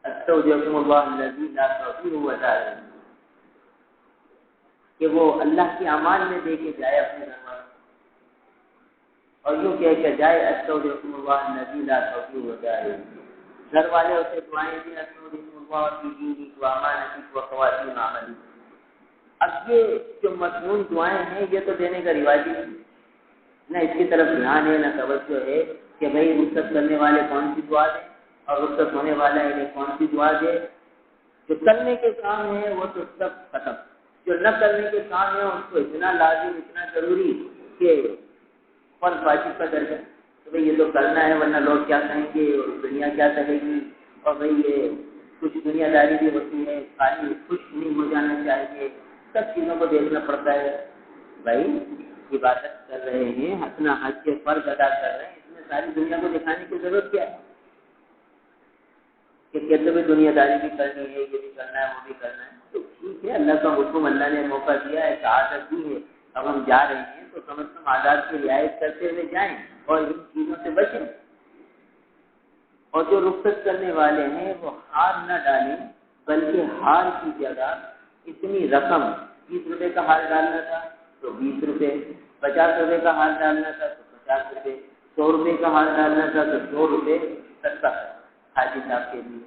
Speaker 1: استودعکم اللہ الذی لا تضیع ودائعہ، کہ وہ اللہ کی امان میں دے کے جائے اپنے گھر والوں، اور یوں کہہ کے جائے استودعکم اللہ الذی لا تضیع ودائعہ۔ گھر والے اسے دعائیں دیں استودعکم اللہ فی دینک و امانتک و خواتیم عملک۔ اب یہ جو مضمون دعائیں ہیں یہ تو دینے کا رواج نہیں، نہ اس کی طرف دھیان ہے نہ توجہ ہے کہ بھئی رخصت کرنے والے کون سی دعا دیں اور رخصت ہونے والا انہیں کون سی دعا دے۔ جو کرنے کے کام ہے وہ تو سب ختم، جو نہ کرنے کے کام ہے اس کو اتنا لازم، اتنا ضروری کہ فرض واجب کا درجہ کہ بھئی یہ تو کرنا ہے ورنہ لوگ کیا کہیں گے اور دنیا کیا کہے گی، اور بھئی یہ کچھ دنیا داری بھی ہوتی ہے، خالی خوش نہیں ہو جانا چاہیے، سب چیزوں کو دیکھنا پڑتا ہے۔ بھائی عبادت کر رہے ہیں، اپنا حج کے فرض ادا کر رہے ہیں، اس میں ساری دنیا کو دکھانے کی ضرورت کیا ہے کہ کہتے بھی دنیا داری بھی کرنی ہے، یہ بھی کرنا ہے، وہ بھی کرنا ہے۔ تو ٹھیک ہے، اللہ کا حکم، اللہ نے موقع دیا ہے، سعادت دی ہے، اب ہم جا رہے ہیں تو کم از کم آداب کی رعایت کرتے ہوئے جائیں اور ان چیزوں سے بچیں۔ اور جو رخصت کرنے والے ہیں وہ ہار نہ ڈالیں، بلکہ ہار کی جگہ اتنی رقم، 20 روپے کا ہار ڈالنا تھا تو 20 روپے، 50 روپے کا ہار ڈالنا تھا تو 50 روپے، 100 روپے کا ہار ڈالنا تھا تو 100 روپے صدقہ حاجی صاحب کے لیے،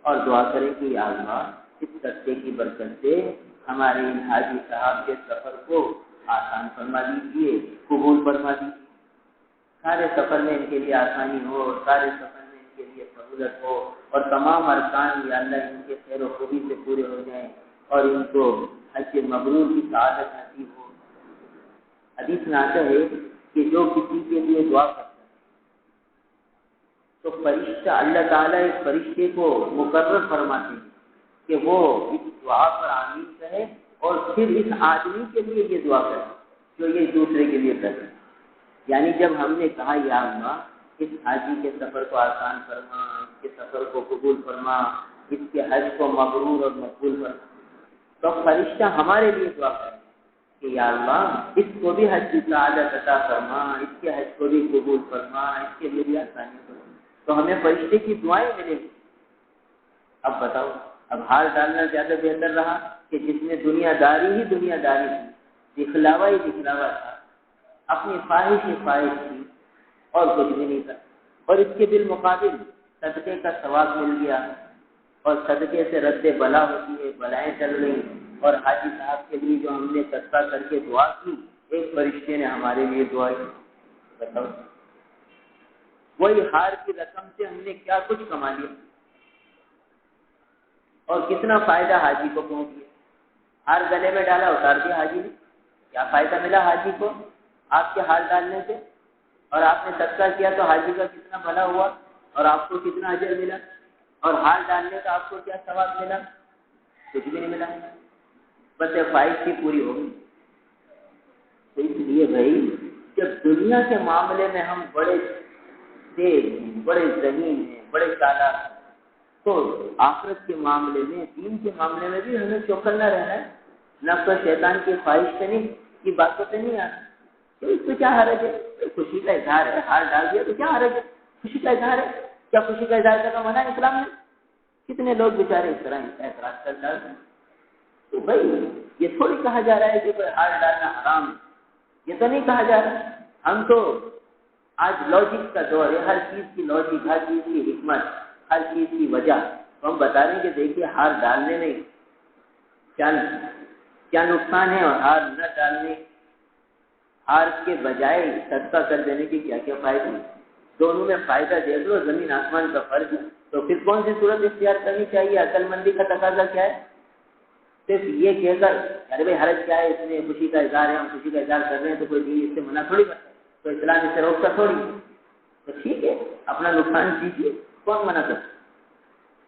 Speaker 1: اور دعا کریں کہ یا اللہ اس صدقے کی برکت سے ہمارے ان حاجی صاحب کے سفر کو آسان فرما دیجیے، قبول فرما دیجیے، سارے سفر میں ان کے لیے آسانی ہو، اور سارے سفر میں ان کے لیے سہولت ہو، اور تمام ارکان یا اللہ ان کے خیر و خوبی سے پورے ہو جائیں اور ان کو حج مبرور کی سعادت نصیب ہو۔ حدیث میں آتا ہے کہ جو کسی کے لیے دعا کرتا ہے تو فرشتہ، اللہ تعالیٰ اس فرشتے کو مقرر فرماتے ہیں کہ وہ اس دعا پر آمین کہے اور پھر اس آدمی کے لیے یہ دعا کرے جو یہ دوسرے کے لیے کرے۔ یعنی جب ہم نے کہا یا اللہ اس حاجی کے سفر کو آسان فرما، اس کے سفر کو قبول فرما، اس کے حج کو مبرور اور مقبول فرما، تو فرشتہ ہمارے لیے دعا کرے کہ یا اللہ اس کو بھی حج کی سعادت عطا فرما، اس کے حج کو بھی قبول فرما، اس کے لیے بھی آسانی فرما۔ تو ہمیں فرشتے کی دعائیں ملیں گی۔ اب بتاؤ، اب ہار ڈالنا زیادہ بہتر رہا کہ جس میں دنیا داری ہی دنیا داری تھی، دکھلاوا ہی دکھلاوا تھا، اپنی خواہش ہی خواہش تھی اور کچھ بھی نہیں تھا، اور اس کے بالمقابل صدقے کا ثواب مل گیا، اور صدقے سے رد بلا ہوتی ہے، بلائیں ٹل گئی، اور حاجی صاحب کے لیے جو ہم نے صدقہ کر کے دعا کی، ایک فرشتے نے ہمارے لیے دعا کی۔ بتاؤ وہی ہار کی رقم سے ہم نے کیا کچھ کما لیا اور کتنا فائدہ حاجی کو پہنچ گیا۔ ہار گلے میں ڈالا، اتار دیا حاجی نے، کیا فائدہ ملا حاجی کو آپ کے ہار ڈالنے سے؟ اور آپ نے صدقہ کیا تو حاجی کا کتنا بھلا ہوا اور آپ کو کتنا اجر ملا، اور ہار ڈالنے کا آپ کو کیا ثواب ملا؟ کچھ بھی نہیں ملا، بس خواہش کی پوری ہو گئی۔ تو اس لیے بھائی جب دنیا کے معاملے میں ہم بڑے تیز ہیں، بڑے ذہین ہیں، بڑے چالاک ہیں، تو آخرت کے معاملے میں، دین کے معاملے میں بھی ہمیں چوکنا رہنا ہے، نفس و شیطان کی خواہش سے نہیں، کی باتوں سے نہیں آنا۔ تو اس میں کیا حرج ہے؟ خوشی کا اظہار ہے، ہار ڈال دیا تو کیا حرج ہے؟ خوشی کا اظہار ہے، کیا خوشی کا اظہار کرنا منع ہے اسلام میں؟ کتنے لوگ بیچارے اس طرح اعتراض کر ڈالتے ہیں۔ تو بھائی یہ تھوڑی کہا جا رہا ہے کہ کوئی ہار ڈالنا حرام ہے، یہ تو نہیں کہا جا رہا۔ ہم تو آج لاجک کا دور ہے، ہر چیز کی لاجک، ہر چیز کی حکمت، ہر چیز کی وجہ، تو ہم بتا رہے ہیں کہ دیکھیے ہار ڈالنے میں کیا نقصان ہے، اور ہار نہ ڈالنے، ہار کے بجائے صدقہ کر دینے کے کیا کیا فائدے ہیں۔ دونوں میں فائدہ دیکھ لو، زمین آسمان کا فرق ہے، تو پھر کون سی صورت اختیار کرنی چاہیے؟ عقل مندی کا تقاضا کیا ہے؟ صرف یہ کہہ کر ارے بھائی حرج کیا ہے، اس میں خوشی کا اظہار ہے، ہم خوشی کا اظہار کر رہے ہیں تو کوئی دین اس سے منع تھوڑی کرتا ہے، تو اسلام اس سے روکتا تھوڑی، تو ٹھیک ہے اپنا نقصان کیجیے، کون منع کرتا؟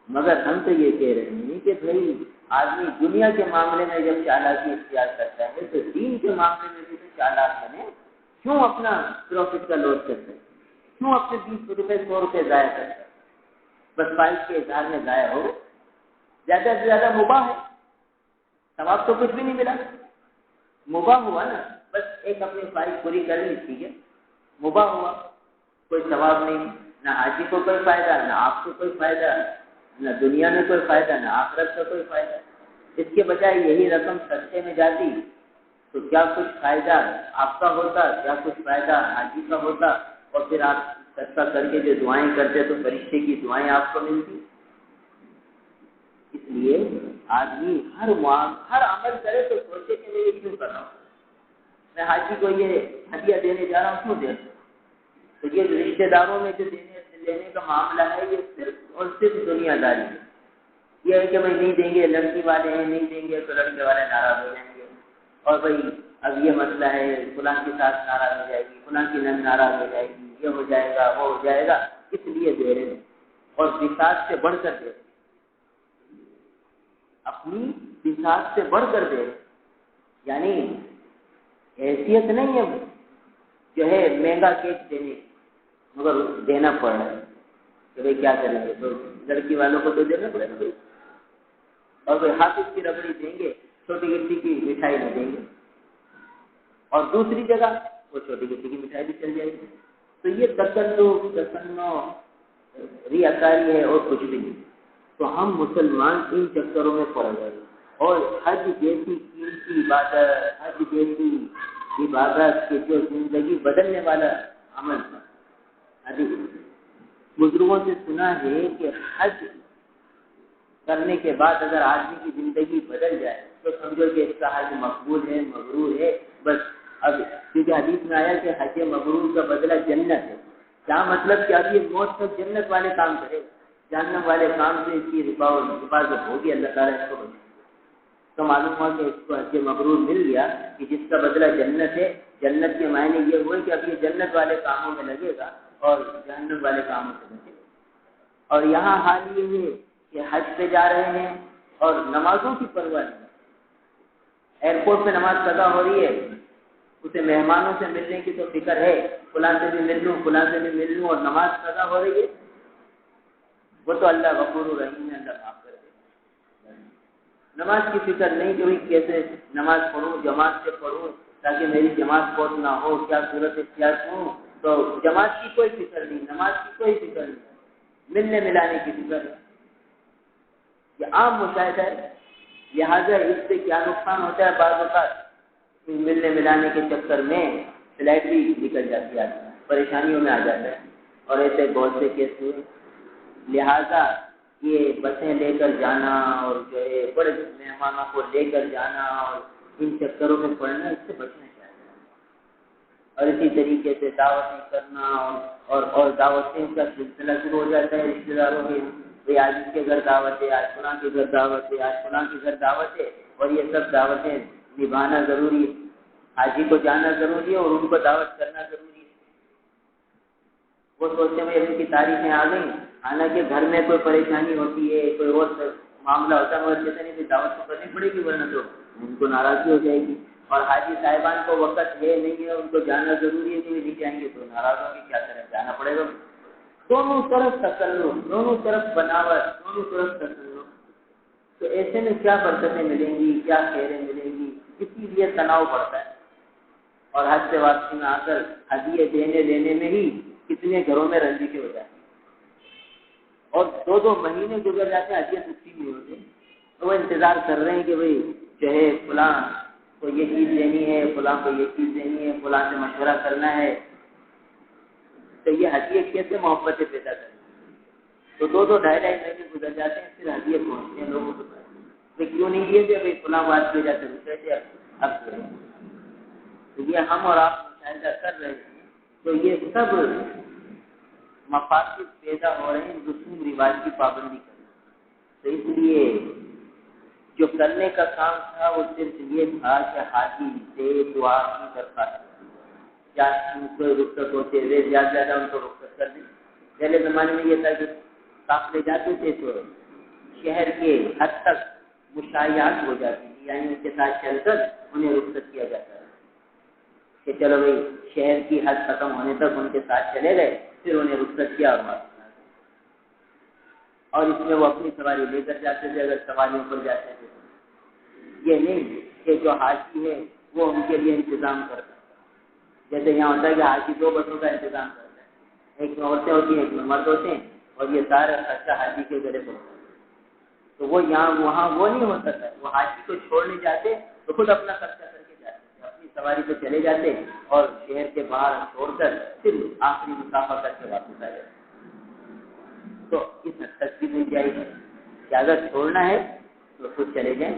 Speaker 1: مگر ہم تو یہ کہہ رہے ہیں کہ بھائی آدمی دنیا کے معاملے میں جب چالاکی اختیار کرتا ہے تو دین کے معاملے میں بھی تو چالاک بنے، کیوں اپنا پروفٹ کا لوٹ کرتا ہے، کیوں اپنے 20 روپے 100 روپے ضائع کرتا ہے؟ بس خواہش کے اظہار میں ضائع ہو، زیادہ سے زیادہ مباح ہے، ثواب تو کچھ بھی نہیں ملا، مباح ہوا نا، بس ایک اپنی خواہش پوری کرنی ٹھیک ہے، مباح ہوا، کوئی ثواب نہیں، نہ حاجی کو کوئی فائدہ، نہ آپ کو کوئی فائدہ، نہ دنیا میں کوئی فائدہ، نہ آخرت کا کوئی فائدہ۔ اس کے بجائے یہی رقم سستے میں جاتی تو کیا کچھ فائدہ آپ کا ہوتا، کیا کچھ فائدہ حاجی کا ہوتا، اور پھر آپ سستا کر کے جو دعائیں کرتے تو فرشتے کی دعائیں آپ کو ملتی۔ اس لیے آدمی ہر عمل کرے تو سوچے کہ میں یہ کیوں کر رہا ہوں، میں حاجی کو یہ ہدیہ دینے جا رہا ہوں کیوں دے رہا ہوں؟ تو یہ رشتے داروں میں جو لینے کا معاملہ ہے یہ صرف اور صرف دنیا داری ہے، یہ ہے کہ بھائی نہیں دیں گے، لڑکی والے ہیں نہیں دیں گے تو لڑکے والے ناراض ہو جائیں گے، اور بھائی اب یہ مسئلہ ہے فلاں کی ساتھ ناراض ہو جائے گی، فلاں کی نند ناراض ہو جائے گی، یہ ہو جائے گا وہ ہو جائے گا، اس لیے دے رہے ہیں، اور بساط سے بڑھ کر دے رہے ہیں، اپنی بساط سے بڑھ کر دے رہے ہیں، یعنی حیثیت نہیں ہے جو ہے مہنگا کیک دینے، مگر دینا پڑ رہا ہے کہ بھائی کیا کریں گے، تو لڑکی والوں کو تو دینا پڑے گا بھائی، اور بھائی حافظ کی ربڑی دیں گے، چھوٹی گٹی کی مٹھائی نہیں دیں گے، اور دوسری جگہ وہ چھوٹی گٹی کی مٹھائی بھی چل جائے گی، تو یہ تسنع ریاکاری ہے اور کچھ بھی نہیں۔ تو ہم مسلمان ان چکروں میں پڑ گئے، اور حج جیسی قیمتی عبادت، حج جیسی عبادت کے جو زندگی بدلنے والا عمل تھا، بزرگوں سے سنا ہے کہ حج کرنے کے بعد اگر آدمی کی زندگی بدل جائے تو سمجھو کہ اس کا حج مقبول ہے، مبرور ہے، بس اب کیونکہ حدیث میں آیا کہ حج مبرور کا بدلہ جنت ہے، کیا مطلب کہ اب یہ موت تک جنت والے کام کرے، جہنم والے کام سے اس کی حفاظت ہوگی، اللہ تعالیٰ اس کو بچائے، تو معلوم ہوا کہ اس کو حج مبرور مل گیا کہ جس کا بدلہ جنت ہے۔ جنت کے معنی یہ ہوئے کہ اب یہ جنت والے کاموں میں لگے گا اور جہنم والے کاموں سے بچے گا۔ اور یہاں حال یہ ہے کہ حج پہ جا رہے ہیں اور نمازوں کی پرواہ نہیں، ایئرپورٹ پہ نماز قضا ہو رہی ہے، اسے مہمانوں سے ملنے کی تو فکر ہے، فلاں سے بھی مل لوں، فلاں سے بھی مل لوں، اور نماز قضا ہو رہی ہے، وہ تو اللہ غفور الرحیم ہے، اللہ معاف کر دے، نماز کی فکر نہیں کہ کیسے نماز پڑھوں، جماعت سے پڑھوں تاکہ میری جماعت فوت نہ ہو، کیا صورت اختیار کروں، تو جماعت کی کوئی فکر نہیں، نماز کی کوئی فکر نہیں، ملنے ملانے کی فکر ہے، یہ عام مشاہدہ ہے۔ لہٰذا اس سے کیا نقصان ہوتا ہے، بعض اوقات ملنے ملانے کے چکر میں فلائٹ بھی نکل جاتی ہے، پریشانیوں میں آ جاتا ہے، اور ایسے بہت سے کیس ہوئے۔ لہٰذا یہ بسیں لے کر جانا اور جو ہے بڑے مہمانوں کو لے کر جانا اور ان چکروں میں پڑنا، اس سے بچنا چاہیے، اور اسی طریقے سے دعوتیں کرنا اور دعوتیں کا سلسلہ شروع ہو جاتا ہے رشتے داروں کے، بھائی آج اس کے گھر دعوت ہے، آج فلاں کے گھر دعوت ہے، آج فلاں کے گھر دعوت ہے، اور یہ سب دعوتیں نبھانا ضروری ہے، حاجی کو جانا ضروری ہے اور ان کو دعوت کرنا ضروری ہے۔ وہ سوچتے ہیں ان کی تاریخیں آ گئیں، حالانکہ گھر میں کوئی پریشانی ہوتی ہے، کوئی اور معاملہ ہوتا ہے، مگر کہتے نہیں کہ دعوت تو کرنی پڑے گی ورنہ تو ان کو ناراضی ہو جائے گی، اور حاجی صاحبان کو وقت ہے نہیں ہے، ان کو جانا ضروری ہے، کہ نہیں جائیں گے تو ناراض ہوں گے، کیا کریں، جانا پڑے گا۔ دونوں طرف تکلف، دونوں طرف بناوٹ، دونوں طرف تکلف، تو ایسے میں کیا برکتیں ملیں گی، کیا خیریں ملیں گی، اسی لیے تناؤ پڑتا ہے، اور حج سے واپسی میں آ کر ہدیے دینے لینے میں ہی کتنے گھروں میں رنجشیں ہو جاتی ہیں، اور 2 مہینے گزر جاتے ہیں، ہدیے سچی نہیں ہوتے، تو وہ انتظار کر رہے ہیں کہ بھئی جو ہے فلاں کو یہ چیز دینی ہے، فلاں کو یہ چیز دینی ہے، فلاں سے مشورہ کرنا ہے، تو یہ ہدیے کیسے محبتیں پیدا کریں، تو 2-2 مہینے گزر جاتے ہیں، پھر ہدیے پہنچتے ہیں لوگوں کے پاس، کیوں نہیں دیے تھے، بھائی فلاں بات کیے جاتے کہتے اب کریں، تو یہ ہم اور آپ مشاہدہ کر رہے ہیں، تو یہ سب مفاسد پیدا ہو رہے ہیں رسوم رواج کی پابندی کرنا. تو اس لیے جو کرنے کا کام تھا وہ صرف یہ تھا کہ حاجی سے دعا کی درخواست کیا ان کو رخصت ہوتے ہوئے زیادہ ان کو رخصت کر دیں. پہلے زمانے میں یہ تھا کہ قافلے جاتے تھے تو شہر کے حد تک مشایعات ہو جاتی تھی، یعنی ان کے ساتھ چل کر انہیں رخصت کیا جاتا ہے کہ چلو بھائی شہر کی حد ختم ہونے تک ان کے ساتھ چلے گئے، پھر انہیں رخصت کیا اور اس میں وہ اپنی سواری لے کر جاتے تھے اگر سواریوں پر جاتے تھے. یہ نہیں کہ جو حاجی ہے وہ ان کے لیے انتظام کرتا ہے. جیسے یہاں ہوتا ہے کہ حاجی 2 بسوں کا انتظام کرتا ہے، ایک میں عورتیں ہوتی ہیں ایک میں مرد ہوتے ہیں، اور یہ سارا خرچہ حاجی کے گلے پر ہوتا ہے. تو وہ یہاں وہاں وہ نہیں ہو سکتا. وہ حاجی کو چھوڑنے جاتے تو خود اپنا خرچہ کر کے جاتے تھے، اپنی سواری پہ چلے جاتے اور شہر کے باہر چھوڑ کر پھر آخری مسافہ کر کے واپس آ جاتے. تو اس حد تک بھی نہیں جائے گی کہ اگر چھوڑنا ہے تو خود چلے جائیں،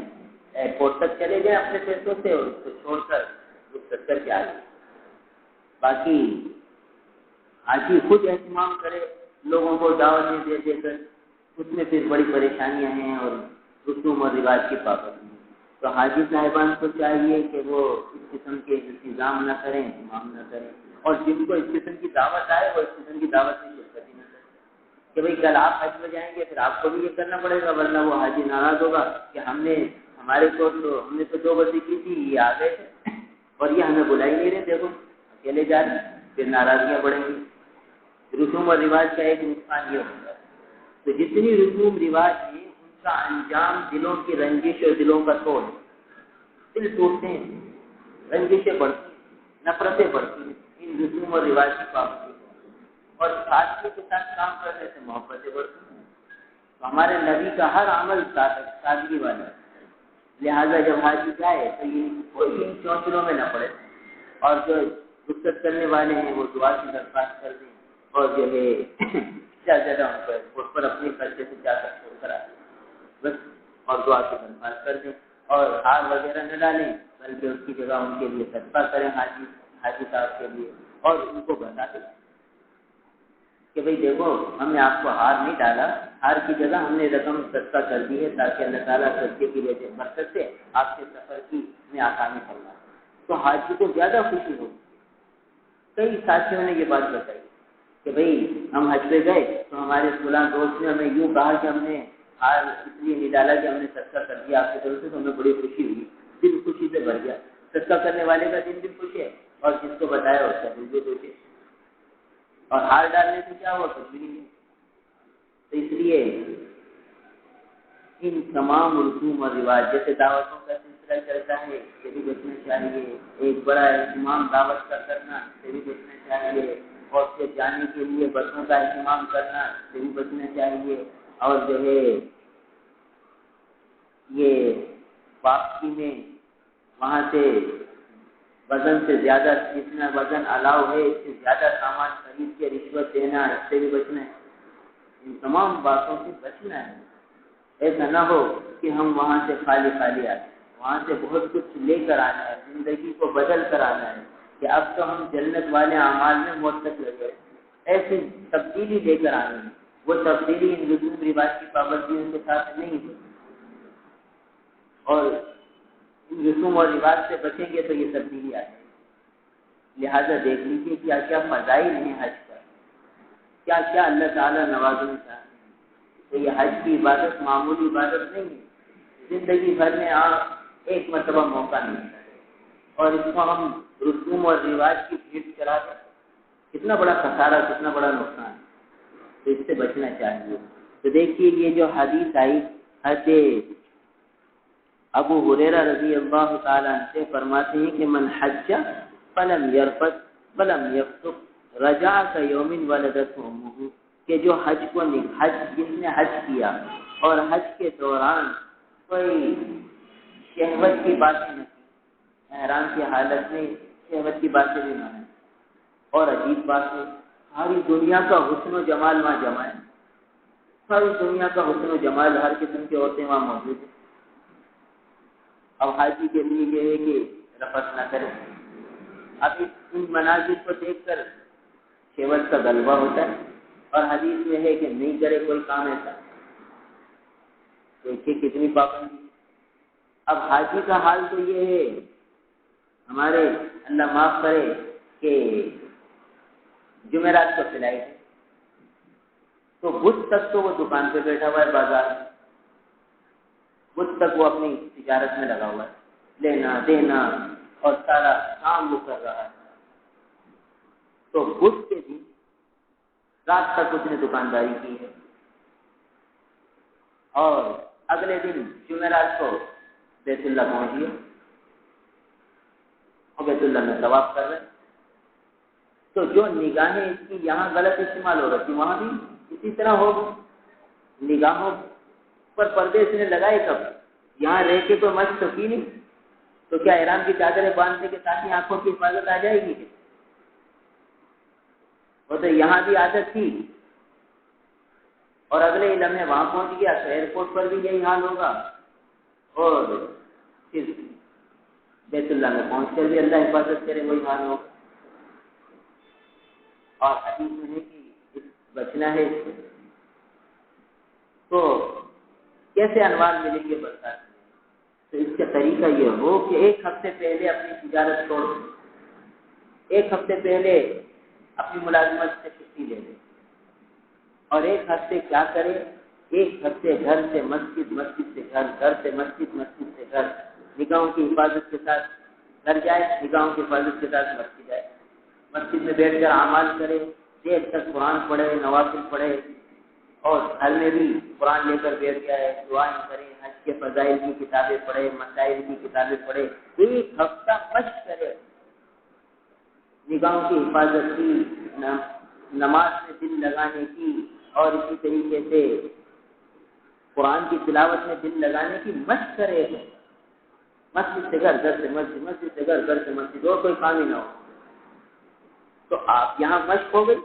Speaker 1: ایئرپورٹ تک چلے جائیں اپنے پیسوں سے اور اس کو چھوڑ کر رخصت کر کے آ جائیں. باقی حاجی خود اہتمام کرے لوگوں کو دعوتیں دے دے کر، اس میں پھر بڑی پریشانیاں ہیں اور رسوم اور رواج کی پابندی ہے. تو حاجی صاحبان کو چاہیے کہ وہ اس قسم کے انتظام نہ کریں، اہتمام نہ کریں، اور جن کو اس قسم کی دعوت آئے وہ اس قسم کی دعوت میں شرکت ہی نہ کریں کہ بھئی کل آپ حج میں جائیں گے پھر آپ کو بھی یہ کرنا پڑے گا، ورنہ وہ حاجی ناراض ہوگا کہ ہم نے تو 2 بسیں کی تھی، یہ آ گئے تھے اور یہ ہمیں بلا ہی نہیں رہے، دیکھو اکیلے جا رہے ہیں، پھر ناراضگیاں بڑھیں گی. رسوم اور رواج کا ایک نقصان یہ ہوتا ہے. تو جتنی رسوم رواج ہیں ان کا انجام دلوں کی رنجش اور دلوں کا توڑ، دل ٹوٹتے ہیں، رنجشیں بڑھتی ہیں، نفرتیں بڑھتی ہیں ان رسوم اور رواج کی پابندی اور سادگی کے ساتھ کام کرنے سے محبتیں بڑھتی ہیں. تو ہمارے نبی کا ہر عمل سادگی والا ہے. لہٰذا جب حاجی جائے تو یہ کوئی ان چونچلوں میں نہ پڑے، اور جو رخصت کرنے والے ہیں وہ دعا کی درخواست کر دیں اور جو ہے زیادہ ان کو اس پر اپنے خرچے سے جا کر چھوڑ کر آ جائیں بس، اور دعا کی درخواست کر دیں اور ہار وغیرہ نہ ڈالیں، بلکہ اس کی جگہ ان کے لیے صدقہ کریں حاجی صاحب کے لیے، اور ان کو بتا دیں کہ بھئی دیکھو ہم نے آپ کو ہار نہیں ڈالا، ہار کی جگہ ہم نے رقم صدقہ کر دی ہے تاکہ اللہ تعالیٰ صدقے کی وجہ برکت سے آپ کے سفر کی میں آسانی کرنا. تو حاجی کو زیادہ خوشی ہوگی. کئی ساتھیوں نے یہ بات بتائی کہ بھئی ہم حج پہ گئے تو ہمارے فلاں دوست نے ہمیں یوں کہا کہ ہم نے ہار اس لیے نہیں ڈالا کہ ہم نے صدقہ کر دیا آپ کی طرف سے، تو ہمیں بڑی خوشی ہوئی، دل خوشی سے بھر گیا. صدقہ کرنے والے کا دل بھی خوش ہے اور جس کو بتایا اس کا دل بھی خوش ہے، اور ہار ڈالنے سے کیا ہوا کچھ بھی نہیں. تو اس لیے ان تمام رسوم اور رواج جیسے دعوتوں کا سلسلہ چلتا ہے اس سے بھی بچنا چاہیے، ایک بڑا اہتمام دعوت کا کرنا اس سے بھی بچنا چاہیے، اور سے جانے کے لیے بسوں کا اہتمام کرنا اس سے بھی بچنا چاہیے، اور جو ہے یہ واپسی میں وہاں سے وزن سے زیادہ، جتنا وزن الاؤ ہے اس سے زیادہ سامان خرید کے رشوت دینا اس سے بھی بچنا ہے. ان تمام باتوں سے بچنا ہے. ایسا نہ ہو کہ ہم وہاں سے خالی آئیں، وہاں سے بہت کچھ لے کر آنا ہے، زندگی کو بدل کر آنا ہے کہ اب تو ہم جنت والے اعمال میں موت تک لگے. ایسی تبدیلی لے کر آنی ہے. وہ تبدیلی ان رسوم رواج کی پابندیوں کے ساتھ نہیں ہوتی، اور ان رسوم اور رواج سے بچیں گے تو یہ تبدیلی آ جائے گی. لہٰذا دیکھ لیجیے کیا کیا فضائل ہیں حج کا، کیا کیا اللہ تعالیٰ نوازنا چاہتے ہیں. تو یہ حج کی عبادت معمولی عبادت نہیں ہے، زندگی بھر میں آپ ایک مرتبہ موقع ملتا ہے، اور اس کو ہم رسوم اور رواج کی بھیڑ چلا کر کتنا بڑا خسارہ، کتنا بڑا نقصان ہے. تو اس سے بچنا چاہیے. تو دیکھیے یہ جو حدیث آئی حضرت ابو ہریرہ رضی اللہ تعالیٰ عنہ سے فرماتے ہیں کہ من حج فلم یرفث ولم یفسق رجع کیوم ولدته امہ، کہ جو جس نے حج کیا اور حج کے دوران کوئی شہوت کی باتیں نہ کی، احرام کی حالت میں شہوت کی باتیں بھی نہ ہیں. اور عجیب بات ہے ساری دنیا کا حسن و جمال وہاں جمع ہے، ساری دنیا کا حسن و جمال، ہر قسم کی عورتیں وہاں موجود ہیں. اب حاجی کے لیے یہ ہے کہ رفث نہ کرے. اب ان مناظر کو دیکھ کر شہوت کا غلبہ ہوتا ہے. اور حدیث میں ہے کہ نہیں کرے کوئی کام ایسا. دیکھیے کتنی پابندی. اب حاجی کا حال تو یہ ہے ہمارے اللہ معاف کرے کہ جمعرات کو فلائٹ ہے تو بدھ تک تو وہ دکان پہ بیٹھا ہوا ہے بازار میں. بدھ تک وہ اپنی تجارت میں لگا ہوا ہے, لینا دینا اور سارا کام وہ کر رہا ہے. تو بدھ کے دن رات تک اس نے دکانداری کی ہے اور اگلے دن جمعرات کو بیت اللہ پہنچ گیا اور بیت اللہ میں طواف کر رہے. تو جو نگاہیں اس کی یہاں غلط استعمال ہو رہی تھی وہاں بھی اسی طرح ہوگی. نگاہوں پر پردے اس نے لگائے کب؟ یہاں رہ کے تو مشق تو کی نہیں, تو کیا احرام کی چادریں باندھنے کے ساتھ ہی آنکھوں کی حفاظت آ جائے گی؟ وہ تو یہاں بھی عادت تھی اور اگلے لمحے وہاں پہنچ گیا تو ایئرپورٹ پر بھی یہی حال ہوگا اور پھر بیت اللہ میں پہنچ کر بھی اللہ حفاظت کرے وہی حال ہوگا. اور حدیث میں ہے کہ بچنا ہے اس سے. تو کیسے انوار ملیں گے برسات میں؟ تو اس کا طریقہ یہ ہو کہ ایک ہفتے پہلے اپنی تجارت چھوڑ دیں, ایک ہفتے پہلے اپنی ملازمت سے چھٹی لے لیں اور ایک ہفتے کیا کرے؟ ایک ہفتے گھر سے مسجد, مسجد سے گھر, گھر سے مسجد, مسجد سے گھر, نگاہوں کی حفاظت کے ساتھ گھر جائے, نگاہوں کی حفاظت کے ساتھ مسجد جائے, مسجد میں بیٹھ کر اعمال کرے, دیر تک قرآن پڑھے, نوافل پڑھے اور گھر میں بھی قرآن لے کر بیٹھ جائے, دعائیں کرے, حج کے فضائل کی کتابیں پڑھے, مسائل کی کتابیں پڑھے. ایک ہفتہ مشق کرے نگاہوں کی حفاظت کی, نماز میں دل لگانے کی اور اسی طریقے سے قرآن کی تلاوت میں دل لگانے کی مشق کرے. مسجد سے گھر, گھر سے مسجد, مسجد سے گھر, گھر سے مسجد, اور کوئی کام ہی نہ ہو. تو آپ یہاں مشق ہو گئی,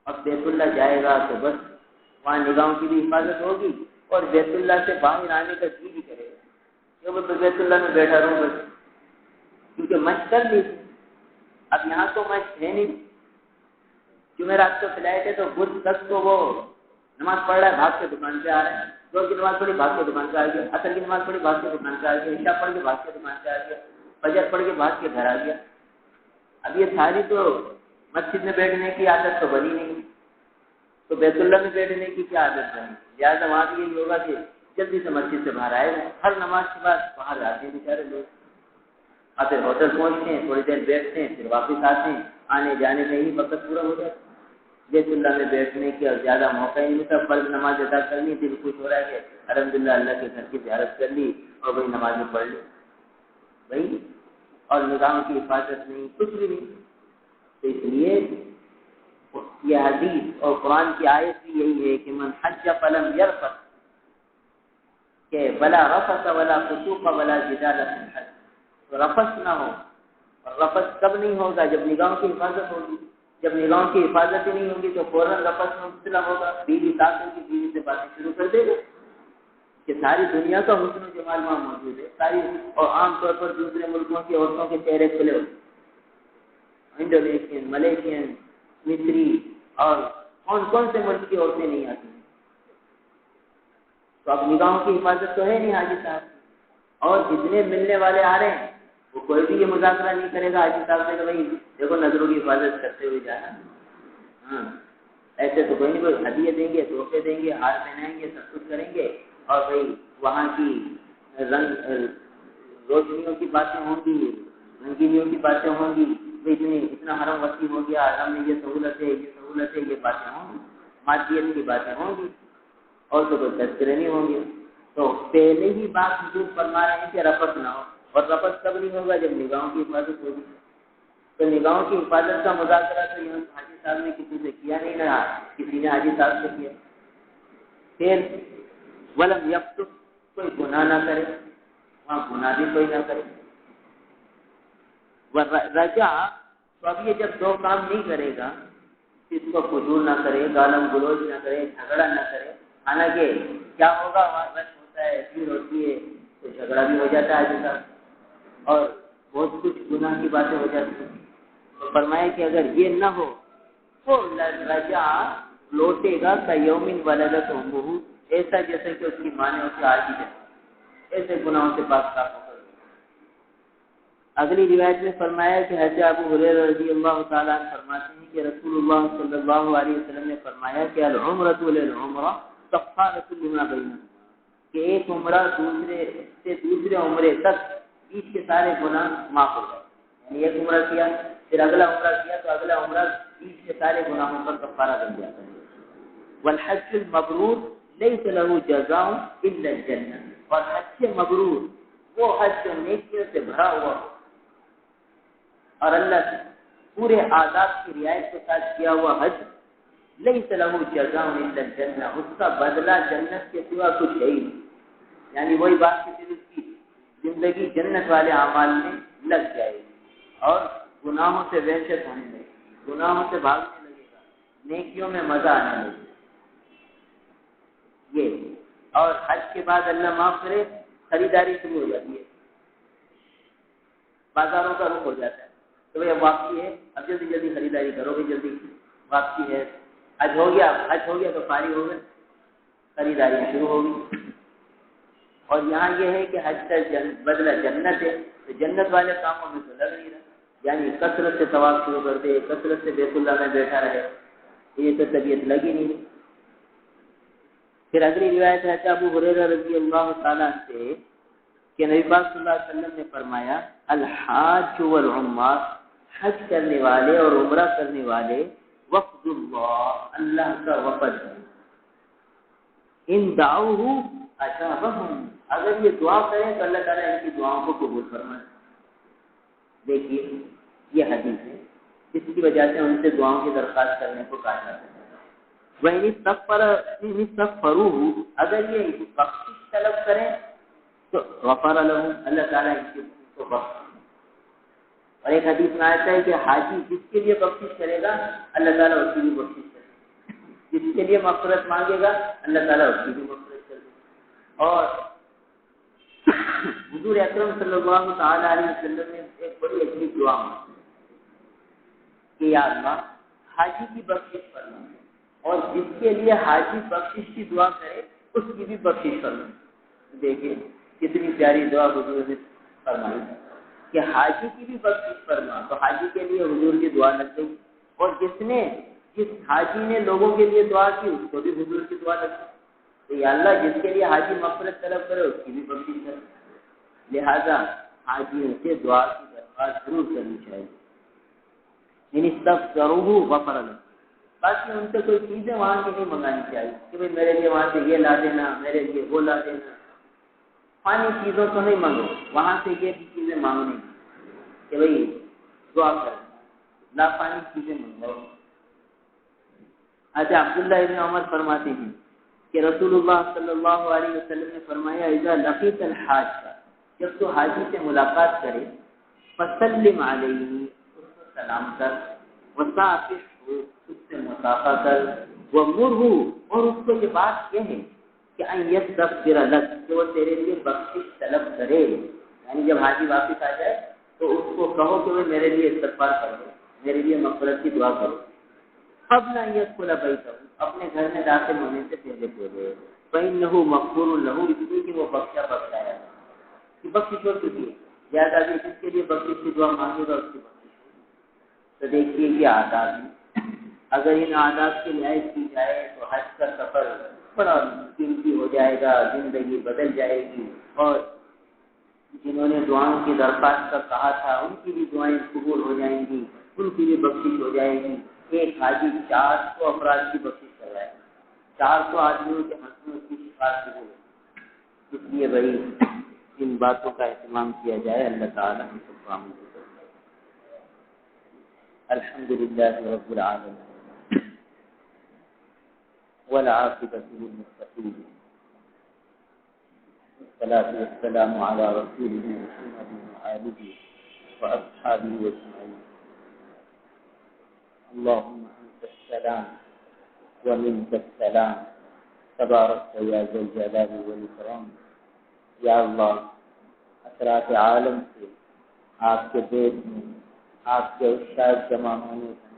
Speaker 1: اب بیت اللہ جائے گا تو بس وہاں نگاہوں کی بھی حفاظت ہوگی اور بیت اللہ سے باہر آنے کا جی بھی کرے گا کہ میں بیت اللہ میں بیٹھا رہوں بس, کیونکہ مشق کر لی. اب یہاں تو مشق ہے نہیں. جمعرات کو فلائٹ ہے تو بدھ تک تو وہ نماز پڑھ رہا ہے, بھاگ کے دکان پہ آ رہے ہیں, زور کی نماز پڑھی بھاگ کے دکان پہ آ گیا, اثر کی نماز پڑھی بھاگ کے دکان پہ آ گیا, عشاء پڑھ کے بھاگ کے دکان پہ آ گیا, فجر پڑھ کے بھاگ کے گھر آ گیا. اب یہ ساری تو مسجد میں بیٹھنے کی عادت تو بنی نہیں, تو بیت اللہ میں بیٹھنے کی کیا عادت بنی؟ لہٰذا وہاں بھی یہی ہوگا کہ جلدی سے مسجد سے باہر آئے, ہر نماز کے بعد باہر جاتے ہیں بیچارے لوگ, اور پھر ہوٹل پہنچتے ہیں, تھوڑی دیر بیٹھتے ہیں, پھر واپس آتے ہیں, آنے جانے میں ہی وقت پورا ہو جاتا ہے. بیت اللہ میں بیٹھنے کی اور زیادہ موقع ہی نہیں تھا. فرض نماز ادا کر لی, دل خوش ہو رہا ہے کہ الحمدللہ اللہ کے گھر کی زیارت کر لی اور وہی نمازیں پڑھ لی بھائی, اور نگاہوں کی حفاظت نہیں, کچھ بھی نہیں. تو اس لیے یہ حدیث اور قرآن کی آیت بھی یہی ہے کہ من حج فلم یرفث, کہ ولا رفث ولا فسوق ولا جدال فی الحج. تو رفث نہ ہو, اور رفث کب نہیں ہوگا؟ جب نگاہوں کی حفاظت ہوگی. جب نگاہوں کی حفاظت ہی نہیں ہوگی تو فوراً رفث میں مبتلا ہوگا, بیوی ساتھ کی بیوی سے باتیں شروع کر دے گا کہ ساری دنیا کا حسن و جمال وہاں موجود ہے ساری, اور عام طور پر دوسرے ملکوں کی عورتوں کے چہرے کھلے ہوتے, انڈونیشین, ملیشین, مصری اور کون سے ملک کی عورتیں نہیں آتی ہیں. تو اب نگاہوں کی حفاظت تو ہے نہیں حاجی صاحب, اور جتنے ملنے والے آ رہے ہیں وہ کوئی بھی یہ مذاکرہ نہیں کرے گا حاجی صاحب سے کہ بھائی دیکھو نظروں کی حفاظت کرتے ہوئے جانا. ہاں ایسے تو کوئی نہیں, کوئی ہدیے دیں گے, تحفے دیں گے, ہار پہنائیں گے, سب کچھ کریں گے, اور بھائی وہاں کی رنگ روشنیوں کی باتیں ہوں گی, رنگینیوں کی باتیں ہوں گی, اتنا حرم وسیع ہو گیا, حرم میں یہ سہولت ہے, یہ سہولت ہے, یہ باتیں ہوں گی, مادیت کی باتیں ہوں گی, اور تو کوئی تذکرے نہیں ہوں گے. تو پہلے ہی بات حضور فرما رہے ہیں کہ رفث نہ ہو, اور رفث کب نہیں ہوگا؟ جب نگاہوں کی حفاظت ہوگی. تو نگاہوں کی حفاظت کا مذاکرہ تو یہاں حاجی صاحب نے کسی سے کیا نہیں, نہ کسی نے حاجی صاحب سے کیا. پھر ولم یفتق, کوئی گناہ نہ کرے, وہاں گناہ بھی کوئی نہ کرے. رجا, تو اب یہ جب دو کام نہیں کرے گا, اس کو فضول نہ کرے, گالم گلوچ نہ کرے, جھگڑا نہ کرے. حالانکہ کیا ہوگا, وہاں رش ہوتا ہے, بھیڑ ہوتی ہے, تو جھگڑا بھی ہو جاتا ہے حاجی صاحب, اور بہت کچھ گناہ کی باتیں ہو جاتی ہیں. تو فرمایا کہ اگر یہ نہ ہو تو رجا لوٹے گا کیومن ولدت امہ، ایسا جیسے کہ اس کی ماں نے اسے آج ہی جنما، ایسے گناہوں سے پاک صاف ہو کر۔ اگلی روایت میں فرمایا کہ حضرت ابو ہریرہ رضی اللہ تعالیٰ عنہ فرماتے ہیں کہ رسول اللہ صلی اللہ علیہ وسلم نے فرمایا کہ العمرۃ للعمرہ کفارۃ لما بینہما، کہ ایک عمرہ دوسرے سے دوسرے عمرے تک بیچ کے سارے گناہ معاف ہو جائے، یعنی ایک عمرہ کیا پھر اگلا عمرہ کیا تو اگلا عمرہ بیچ کے سارے گناہوں پر کفارہ بن جاتا ہے۔ والحج المبرور لیس له جزاء الا الجنہ، اور حج مبرور وہ حج جو نیکیوں سے بھرا ہوا ہو اور اللہ سے پورے آداب کی رعایت کے ساتھ کیا ہوا حج، لیس له جزاء الا الجنہ، اس کا بدلہ جنت کے سوا کچھ ہے ہی نہیں، یعنی وہی بات کہ پھر اس کی زندگی جنت والے اعمال میں لگ جائے گی اور گناہوں سے وحشت ہونے لگے گی، گناہوں سے بھاگنے لگے گا، نیکیوں میں مزہ آنے لگے گا۔ یہ اور حج کے بعد اللہ معاف کرے خریداری شروع ہو جاتی ہے، بازاروں کا رخ ہو جاتا ہے تو بھائی اب واپسی ہے، اب جلدی جلدی خریداری کرو گے، جلدی واپسی ہے، حج ہو گیا تو فارغ ہو گئے، خریداری شروع ہوگی۔ اور یہاں یہ ہے کہ حج کا بدلہ جنت ہے، تو جنت والے کاموں میں تو لگ نہیں رہا، یعنی کثرت سے طواف شروع کر دے، کثرت سے بیت اللہ میں بیٹھا رہے، یہ تو طبیعت لگی نہیں۔ پھر اگلی روایت ہے ابو ہریرہ رضی اللہ تعالیٰ سے کہ نبی پاک صلی اللہ علیہ وسلم نے فرمایا الحاج والعمار، حج کرنے والے اور عمرہ کرنے والے وفد اللہ کا وفد ہے، ان دعوہ اجابہم، اگر یہ دعا کریں تو اللہ تعالیٰ ان کی دعاؤں کو قبول فرمائے۔ دیکھیے یہ حدیث ہے، اس کی وجہ سے ان سے دعاؤں کی درخواست کرنے کو کہا جاتا ہے۔ وَإِنِ اسْتَغْفَرُوهُ، اگر یہ بخشش طلب کریں تو غفر لهم، اللہ تعالیٰ ان کو بخش۔ اور ایک حدیث میں آتا ہے کہ حاجی جس کے لیے بخشش کرے گا اللہ تعالیٰ اس کی بھی بخشش کرے گا، جس کے لیے مغفرت مانگے گا اللہ تعالیٰ اس کی بھی مغفرت کرے گا۔ اور حضور اکرم صلی اللہ تعالیٰ علیہ وسلم نے ایک بڑی عجیب دعا مانگی کہ یا اللہ حاجی کی بخشش فرما، اور جس کے لیے حاجی بخشش کی دعا کرے اس کی بھی بخشش فرما۔ دیکھیے کتنی پیاری دعا حضور نے فرمائی کہ حاجی کی بھی بخشش فرما، تو حاجی کے لیے حضور کی دعا لگ گئی، اور جس حاجی نے لوگوں کے لیے دعا کی اس کو بھی حضور کی دعا لگ گئی، تو یا اللہ جس کے لیے حاجی مغفرت طلب کرے اس کی بھی بخشش کرے، لہذا حاجیوں سے دعا کی درخواست ضرور کرنی چاہیے۔ ان استغفروہ غفر لهم، باقی ان سے کوئی چیزیں وہاں کی نہیں منگانی چاہیے کہ بھائی میرے لیے وہاں سے یہ لا دینا، میرے لیے وہ لا دینا، فانی چیزوں کو نہیں مانگو، وہاں سے یہ بھی چیزیں مانگنی کہ بھائی دعا کر، لا فانی چیزیں منگواؤ۔ اچھا عبداللہ ابن عمر فرماتے ہیں کہ رسول اللہ صلی اللہ علیہ وسلم نے فرمایا اذا لقیت الحاج، جب تو حاجی سے ملاقات کرے فسلم علیہ، اس کو سلام کر، وصافح، اس سے مصافحہ کر، ومرہ، اور اس کو یہ بات کہے کہ ان یستغفر لک، کہ وہ تیرے لیے بخشش طلب کرے، یعنی جب حاجی واپس آ جائے تو اس کو کہو کہ وہ میرے لیے استغفار کرو، میرے لیے مغفرت کی دعا کرو۔ قبل ان يدخل بیتہ، اپنے گھر میں داخل ہونے سے پہلے فإنه مغفور له، اس لیے کہ وہ بخشا ہے، کہ بخشش ہو چکی ہے، لہٰذا جس کے لیے بخشش کی دعا مانگے گا اس کی بخشش ہوگی۔ تو دیکھیے یہ آداب ہیں، اگر ان آداب کی رعایت کی جائے تو حج کا سفر بڑا قیمتی ہو جائے گا، زندگی بدل جائے گی، اور جنہوں نے دعاؤں کی درخواست کا کہا تھا ان کی بھی دعائیں قبول ہو جائیں گی، ان کی بھی بخشش ہو جائے گی۔ ایک حاجی 400 افراد کی بخشش کروائے، 400 آدمیوں کے ہنسوں کی شفاعت قبول ہے۔ اس لیے بھائی ان باتوں کا اہتمام کیا جائے، اللہ تعالیٰ ہم سب کو عمل کرے۔ الحمدللہ رب العالمین والعاقبۃ للمتقین، والصلاة والسلام علی رسولہ محمد وآلہ وأصحابہ أجمعین۔ اللهم أنت السلام ومنك السلام تبارك يا ذا الجلال والإكرام۔ یا اللہ اثرات عالم سے آپ کے بیت میں آپ کے ارشاد جمع ہونے کا،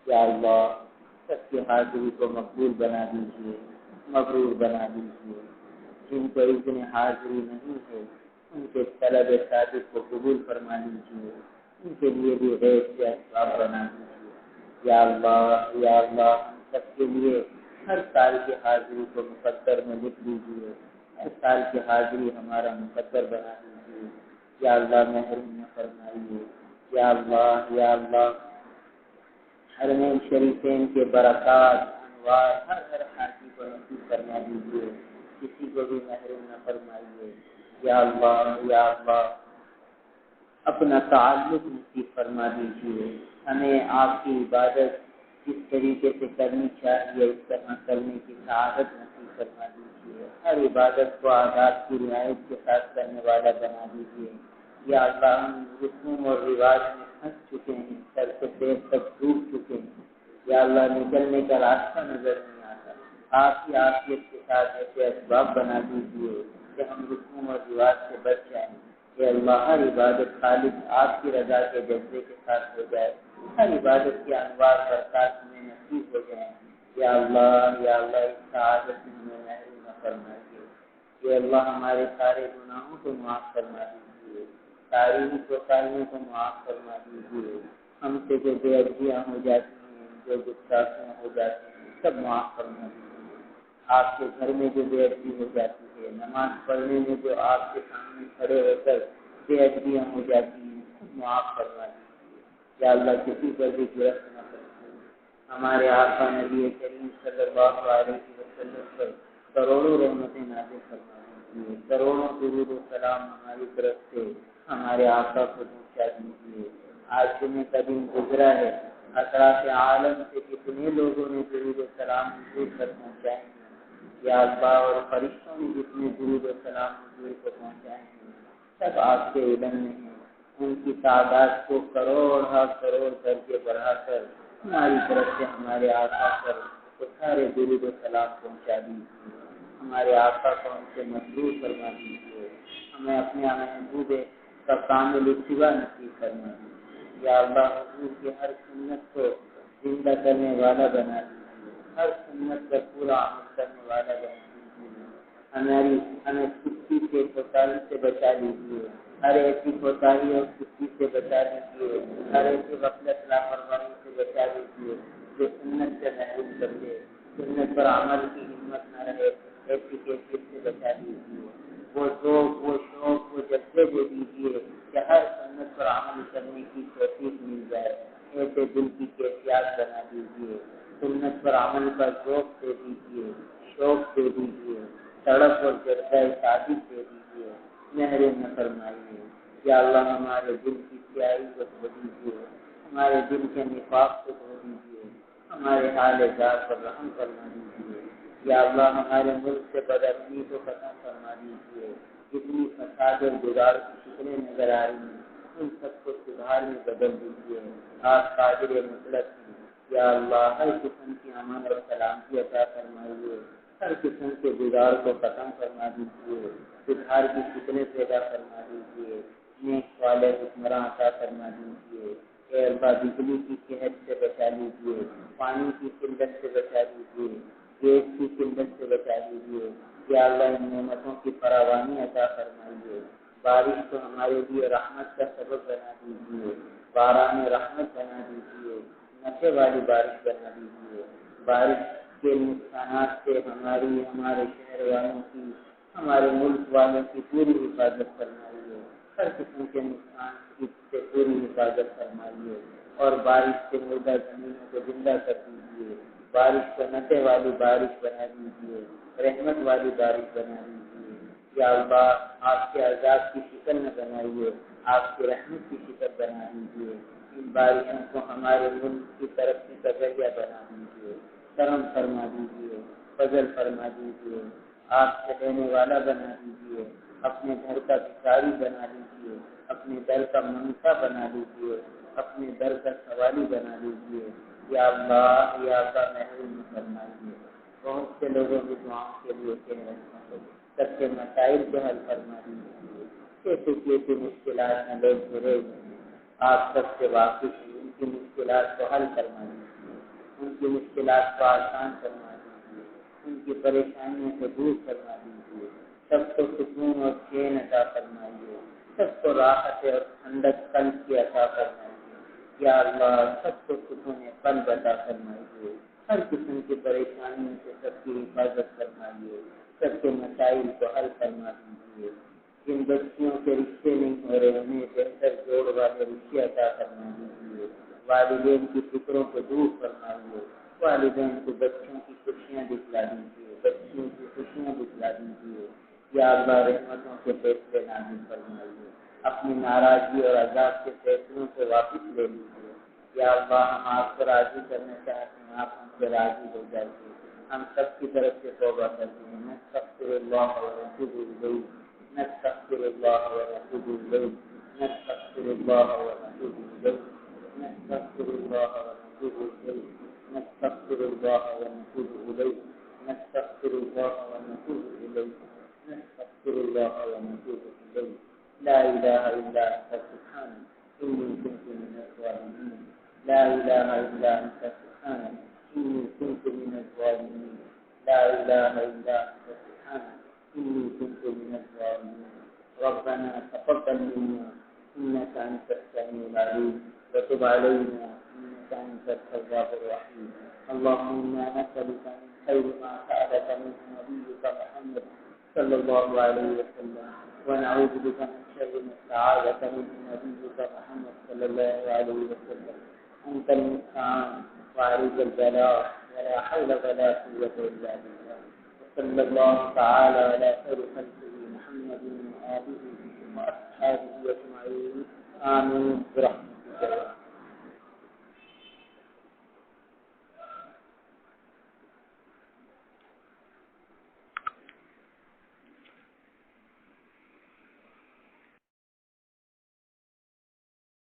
Speaker 1: یا اللہ سب کی حاضری کو مقبول بنا دیجیے، مبرور بنا دیجیے۔ جن کو اتنی حاضری نہیں ہے ان کے طلب صادق کو قبول فرما لیجیے، ان کے لیے بھی غیر سے اسباب بنا دیجیے۔ یا اللہ ہم سب کے لیے ہر سال کی حاضری کو مقدر میں لکھ دیجیے، ہر سال کی حاضری ہمارا مقدر بنا دیجیے۔ یا اللہ محروم نہ فرمائیے۔ یا اللہ حرمین شریفین کے برکات انوار ہر حاجی کو نصیب فرما دیجیے، کسی کو بھی محروم نہ فرمائیے۔ یا اللہ اپنا تعلق نصیب فرما دیجیے، ہمیں آپ کی عبادت جس طریقے سے کرنی چاہیے اس طرح کرنے کی سعادت نصیب فرما دیجیے، ہر عبادت کو آداب کی رعایت کے ساتھ کرنے والا بنا دیجیے۔ یا اللہ ہم رسوم اور رواج میں پھنس چکے ہیں، سر سے پیر تک ڈوب چکے ہیں، یا اللہ نکلنے کا راستہ نظر نہیں آتا، آپ کی عافیت کے ساتھ ایسے اسباب بنا دیجیے کہ ہم رسوم اور رواج سے بچ جائیں۔ کہ اللہ ہر عبادت خالص آپ کی رضا کے جذبے کے ساتھ ہو جائے، ہر عبادت کے انوار برکات ہمیں نصیب ہو جائیں۔ یا اللہ اس سعادت میں ہمیں محروم نہ فرمائیے۔ کہ اللہ ہمارے سارے گناہوں کو معاف فرما دیجیے، ساری کوتاہیوں کو معاف فرما دیجیے، ہم سے جو بے ادبیاں ہو جاتی ہیں، جو گستاخیاں ہو جاتی ہیں، سب معاف فرما دیجیے۔ آپ کے گھر میں جو بے ادبی ہو جاتی ہے، نماز پڑھنے میں جو آپ کے سامنے کھڑے ہو کر بے ادبیاں ہو جاتی ہیں، سب معاف فرما دیجیے۔ یا اللہ کسی پر بھی گرفت نہ فرمائیے۔ ہمارے آقا نبی کریم صلی اللہ علیہ وسلم پر کروڑوں رحمتیں نازل فرما دیجیے، کروڑوں درود و سلام ہماری طرف سے ہمارے آقا کو پہنچا دیجیے۔ آج جمعے کا دن گزرا ہے، اطراف عالم سے کتنے لوگوں نے درود و سلام حضور پر پہنچائے ہیں۔ یا اللہ اور فرشتوں نے جتنے درود و سلام حضور کو پہنچائے ہیں سب آپ کے علم میں ہیں، ان کی تعداد کو کروڑ کر کے بڑھا کر ہماری طرف سے ہمارے آقا پر وہ سارے درود و سلام پہنچا دیجیے، ہمارے آقا کو ان سے مطلوب فرما دیجیے، ہمیں اپنے محبوب کا کامل اتباع نصیب فرما دیجیے۔ یا اللہ حضور کی ہر سنت کو زندہ کرنے والا بنا دیجیے، ہر سنت کا پورا عمل کرنے والا بنا دیجیے، ہمیں سستی سے کوتاہی سے بچا لیجیے، ہر ایسی کوتاہی اور سستی سے بچا لیجیے، ہر ایسی غفلت لاپرواہی سے بچا لیجیے جو سنت سے محروم کر دے، سنت پر عمل کی ہمت نہ رہے، ایسی کیفیت سے بچا لیجیے۔ وہ ذوق، وہ شوق، وہ جذبے دے دیجیے کہ ہر سنت پر عمل کرنے کی توفیق مل جائے، ایسے دل کی کیفیات بنا دیجیے، سنت پر عمل کا ذوق دے دیجیے، شوق دے دیجیے، سڑک اور جذبہ ثابت دے دیجیے، محروم نہ فرمائیے۔ یا اللہ ہمارے دل کی سیاہی کو دھو دیجیے، ہمارے دل کے نفاق کو دھو دیجیے، ہمارے حال ذات پر رحم فرما دیجیے۔ یا اللہ ہمارے ملک سے بدامنی کو ختم فرما دیجیے، جتنی فساد اور گزار کی شکلیں نظر آ رہی ہیں ان سب کو سدھار میں بدل دیجیے، آپ قادر مطلق ہیں۔ یا اللہ ہر قسم کی امن اور سلامتی عطا فرمائیے، ہر قسم کے گزار کو ختم فرما دیجیے، سدھار کی شکلیں پیدا فرما دیجیے، نیک والے حکمراں عطا فرما دیجیے۔ اے اللہ بجلی کی قحط سے بچا لیجیے، پانی کی قلت سے بچا دیجیے، گیس کی قلت سے بچا دیجیے۔ یا اللہ ان نعمتوں کی فراوانی عطا فرمائیے، بارش کو ہمارے لیے رحمت کا سبب بنا دیجیے، باران رحمت بنا دیجیے، نفع والی بارش بنا دیجیے، بارش کے نقصانات سے ہمارے شہر والوں کی، ہمارے ملک والوں کی پوری حفاظت فرمائیے، ہر قسم کے نقصان سے پوری حفاظت فرمائیے، اور بارش سے مردہ زمینوں کو زندہ کر دیجیے، بارش کو نفع والی بارش بنا دیجیے، رحمت والی بارش بنا دیجیے۔ یا اللہ آپ کے عذاب کی شکل نہ بنائیے، آپ کی رحمت کی شکل بنا دیجیے، ان بارشوں کو ہمارے ملک کی ترقی کا ذریعہ بنا دیجیے، کرم فرما دیجیے، فضل فرما دیجیے، آپ سے دینے والا بنا دیجیے، اپنے گھر کا بھکاری بنا دیجیے، اپنے در کا منگتا بنا دیجیے، اپنے در کا سوالی بنا دیجیے۔ یا اللہ محروم فرمائیے، بہت سے لوگوں کی دعاؤں کے لیے کہہ رہے ہیں، سب کے مسائل کو حل فرما دیجیے، کیسے مشکلات میں لوگ گھرے ہوئے ہیں، آپ سب سے واقف ہیں، ان کی مشکلات کو حل فرما دیجیے، ان کی مشکلات کو آسان فرما دیجیے، ان کی پریشانیوں کو دور فرما دیجیے، سب کو سکون اور چین عطا فرمائیے، سب کو راحت اور ٹھنڈک قلب کی عطا فرمائیے، یا اللہ سب کو سکون قلب عطا فرمائیے، ہر قسم کی پریشانیوں سے سب کی حفاظت فرمائیے، سب کے مسائل کو حل فرما دیجیے، جن بچیوں کے رشتے نہیں ہو رہے انہیں بہتر جوڑ والے رشتے عطا فرما دیجیے، والدین کی فکروں کو دور فرمائیے، والدین کو بچوں کی خوشیاں دکھلا دیجیے، بچیوں کی خوشیاں دکھلا دیجیے، یا اللہ رحمتوں کے فیصلے نازل فرمائیے، اپنی ناراضی اور عذاب کے فیصلوں سے واپس لے لیجیے، یا اللہ ہم آپ کو راضی کرنا چاہتے ہیں، آپ ہم سے راضی ہو جائیے، ہم سب کی طرف سے توبہ کرتے ہیں، نستغفر اللہ و نتوب الیہ، نستغفر اللہ و نتوب الیہ، نستغفر اللہ و نتوب الیہ، نستغفر اللہ و نتوب الیہ، نستغفر اللہ و نتوب الیہ، نستغفر اللہ و نتوب الیہ، نستغفر اللہ و نتوب الیہ، لا الہ الا انت سبحانک انی کنت من الظالمین، لا الہ الا انت سبحانک انی کنت من الظالمین، لا الہ الا انت سبحانک انی کنت من الظالمین، ربنا تقبل منا انك انت السميع العليم وتب علينا انك انت التواب الرحيم، اللهم انا نسألك من خير ما سألك منه نبيك محمد صلى الله عليه وسلم، ونعوذ بك من شر ما استعاذك منه نبيك محمد صلى الله عليه وسلم، انت المستعان وعليك البلاغ ولا حول ولا قوة الا بالله، وصلى الله تعالى على خير خلقه محمد وآله وأصحابه أجمعين، آمين برحمته.